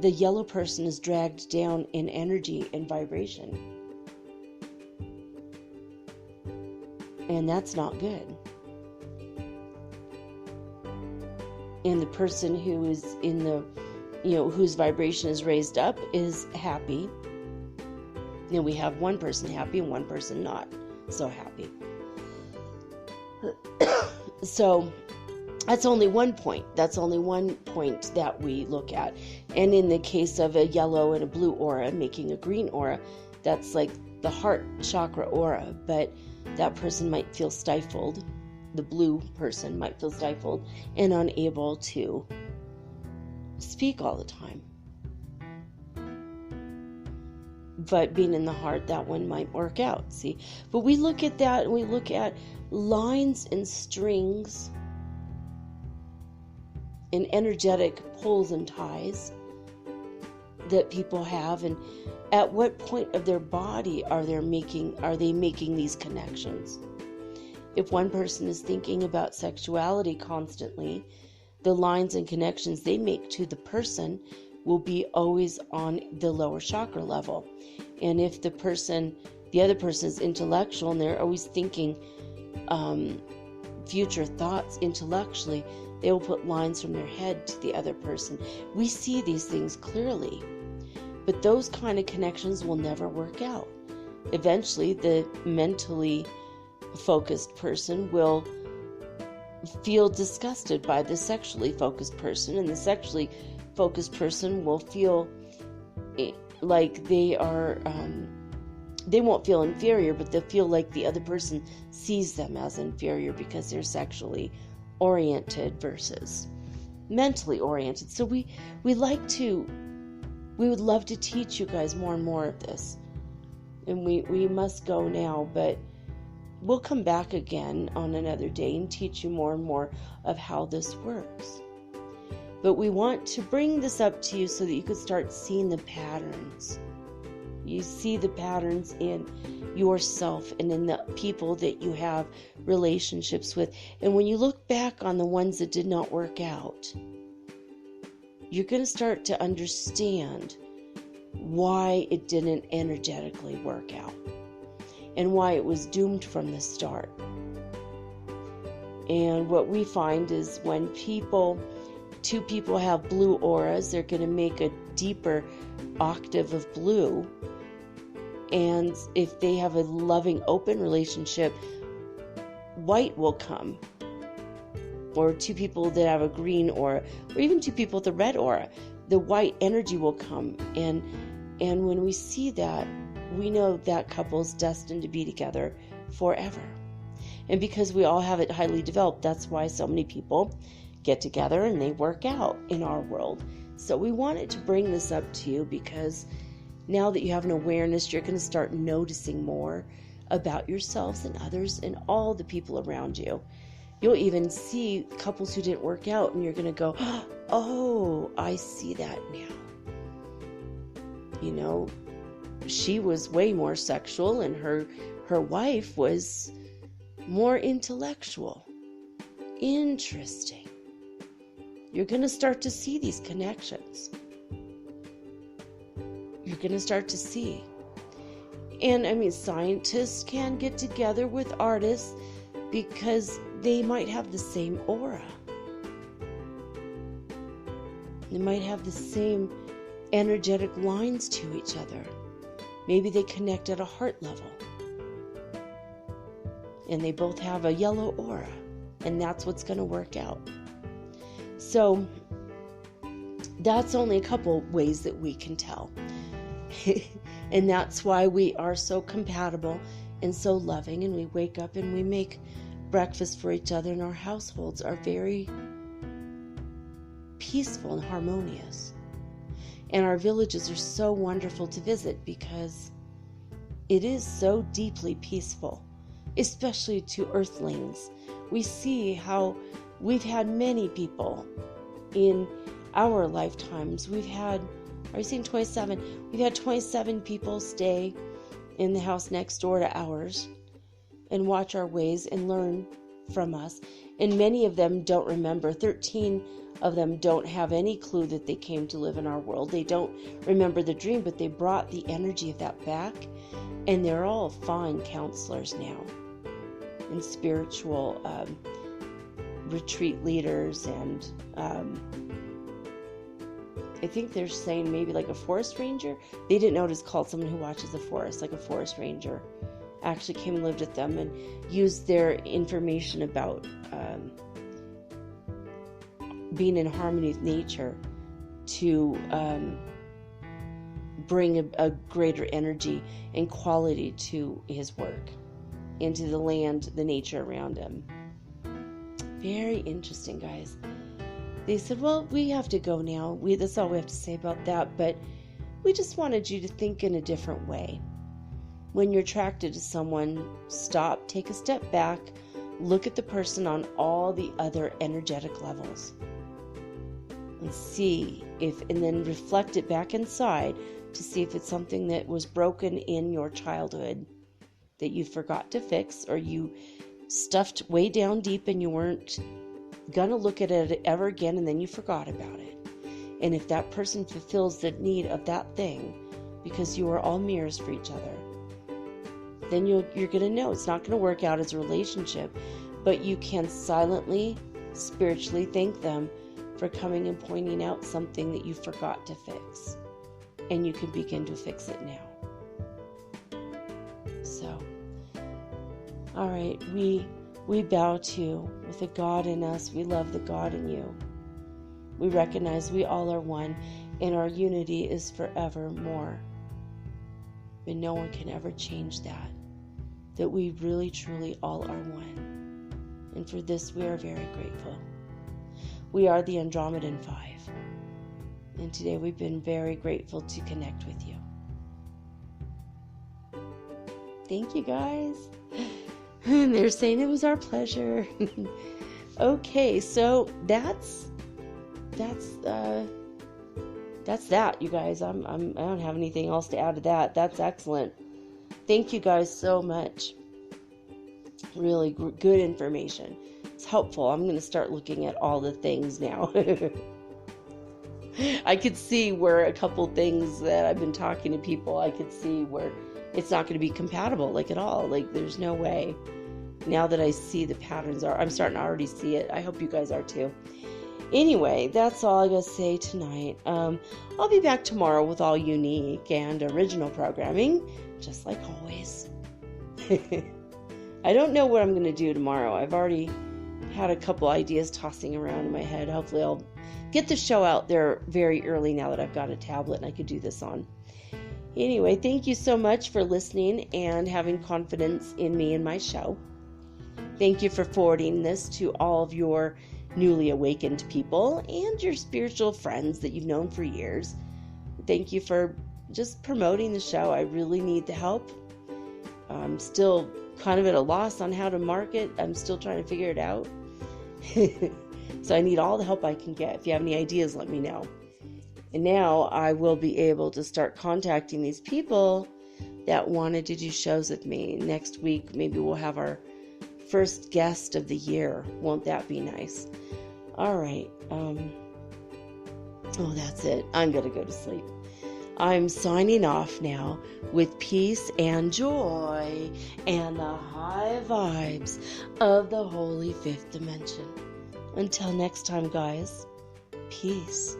the yellow person is dragged down in energy and vibration. And that's not good. And the person who is in the, whose vibration is raised up is happy. We have one person happy and one person not so happy. So that's only one point. That's only one point that we look at. And in the case of a yellow and a blue aura making a green aura, that's like the heart chakra aura. But that person might feel stifled. The blue person might feel stifled and unable to speak all the time. But being in the heart, that one might work out, see? But we look at that, and we look at lines and strings and energetic pulls and ties that people have, and at what point of their body are they making these connections? If one person is thinking about sexuality constantly, the lines and connections they make to the person will be always on the lower chakra level. And if the other person is intellectual and they're always thinking future thoughts intellectually, they will put lines from their head to the other person. We see these things clearly, but those kind of connections will never work out. Eventually, the mentally focused person will feel disgusted by the sexually focused person, and the sexually focused person will feel like they won't feel inferior, but they'll feel like the other person sees them as inferior because they're sexually oriented versus mentally oriented. So we would love to teach you guys more and more of this. And we must go now, but we'll come back again on another day and teach you more and more of how this works. But we want to bring this up to you so that you could start seeing the patterns. You see the patterns in yourself and in the people that you have relationships with. And when you look back on the ones that did not work out, you're going to start to understand why it didn't energetically work out and why it was doomed from the start. And what we find is when two people have blue auras, they're going to make a deeper octave of blue. And if they have a loving, open relationship, white will come. Or two people that have a green aura, or even two people with a red aura, the white energy will come. And when we see that, we know that couple's destined to be together forever. And because we all have it highly developed, that's why so many people get together and they work out in our world. So we wanted to bring this up to you because now that you have an awareness, you're going to start noticing more about yourselves and others and all the people around you. You'll even see couples who didn't work out and you're going to go, oh, I see that now. she was way more sexual, and her wife was more intellectual. Interesting. You're going to start to see these connections. You're going to start to see. And I mean, scientists can get together with artists because they might have the same aura. They might have the same energetic lines to each other. Maybe they connect at a heart level. And they both have a yellow aura. And that's what's going to work out. So that's only a couple ways that we can tell. And that's why we are so compatible and so loving, and we wake up and we make breakfast for each other, and our households are very peaceful and harmonious. And our villages are so wonderful to visit because it is so deeply peaceful, especially to earthlings. We see how we've had many people in our lifetimes. We've had, are you saying 27? We've had 27 people stay in the house next door to ours and watch our ways and learn from us. And many of them don't remember. 13 of them don't have any clue that they came to live in our world. They don't remember the dream, but they brought the energy of that back. And they're all fine counselors now and spiritual retreat leaders, and I think they're saying maybe like a forest ranger. They didn't know it was called. Someone who watches the forest, like a forest ranger, actually came and lived with them and used their information about being in harmony with nature to bring a greater energy and quality to his work, into the land, the nature around him. Very interesting, guys. They said, well, we have to go now. That's all we have to say about that. But we just wanted you to think in a different way. When you're attracted to someone, stop, take a step back, look at the person on all the other energetic levels, and see if, and then reflect it back inside to see if it's something that was broken in your childhood that you forgot to fix, or you stuffed way down deep and you weren't gonna look at it ever again, and then you forgot about it. And if that person fulfills the need of that thing, because you are all mirrors for each other, then you're gonna know it's not gonna work out as a relationship, but you can silently, spiritually thank them for coming and pointing out something that you forgot to fix, and you can begin to fix it now. So, all right, we bow to you with the God in us. We love the God in you. We recognize we all are one, and our unity is forevermore. And no one can ever change that. That we really, truly all are one. And for this, we are very grateful. We are the Andromedan 5. And today we've been very grateful to connect with you. Thank you, guys. And they're saying it was our pleasure. Okay, so that's that, you guys. I don't have anything else to add to that. That's excellent. Thank you guys so much. Really good information. It's helpful. I'm going to start looking at all the things now. I could see where a couple things that I've been talking to people, I could see where it's not going to be compatible, like at all. Like there's no way. Now that I see the patterns I'm starting to already see it. I hope you guys are too. Anyway, that's all I got to say tonight. I'll be back tomorrow with all unique and original programming, just like always. I don't know what I'm going to do tomorrow. I've already had a couple ideas tossing around in my head. Hopefully I'll get the show out there very early now that I've got a tablet and I could do this on. Anyway, thank you so much for listening and having confidence in me and my show. Thank you for forwarding this to all of your newly awakened people and your spiritual friends that you've known for years. Thank you for just promoting the show. I really need the help. I'm still kind of at a loss on how to market. I'm still trying to figure it out. So I need all the help I can get. If you have any ideas, let me know. And now I will be able to start contacting these people that wanted to do shows with me. Next week, maybe we'll have our first guest of the year. Won't that be nice? All right. That's it. I'm going to go to sleep. I'm signing off now with peace and joy and the high vibes of the Holy Fifth Dimension. Until next time, guys, peace.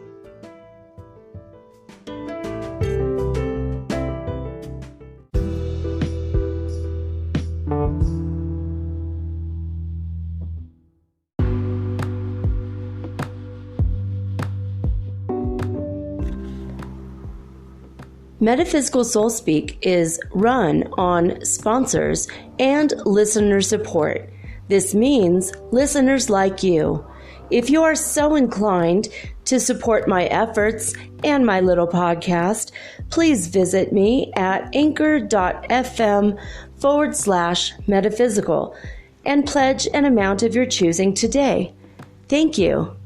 Metaphysical Soul Speak is run on sponsors and listener support. This means listeners like you. If you are so inclined to support my efforts and my little podcast, please visit me at anchor.fm/metaphysical and pledge an amount of your choosing today. Thank you.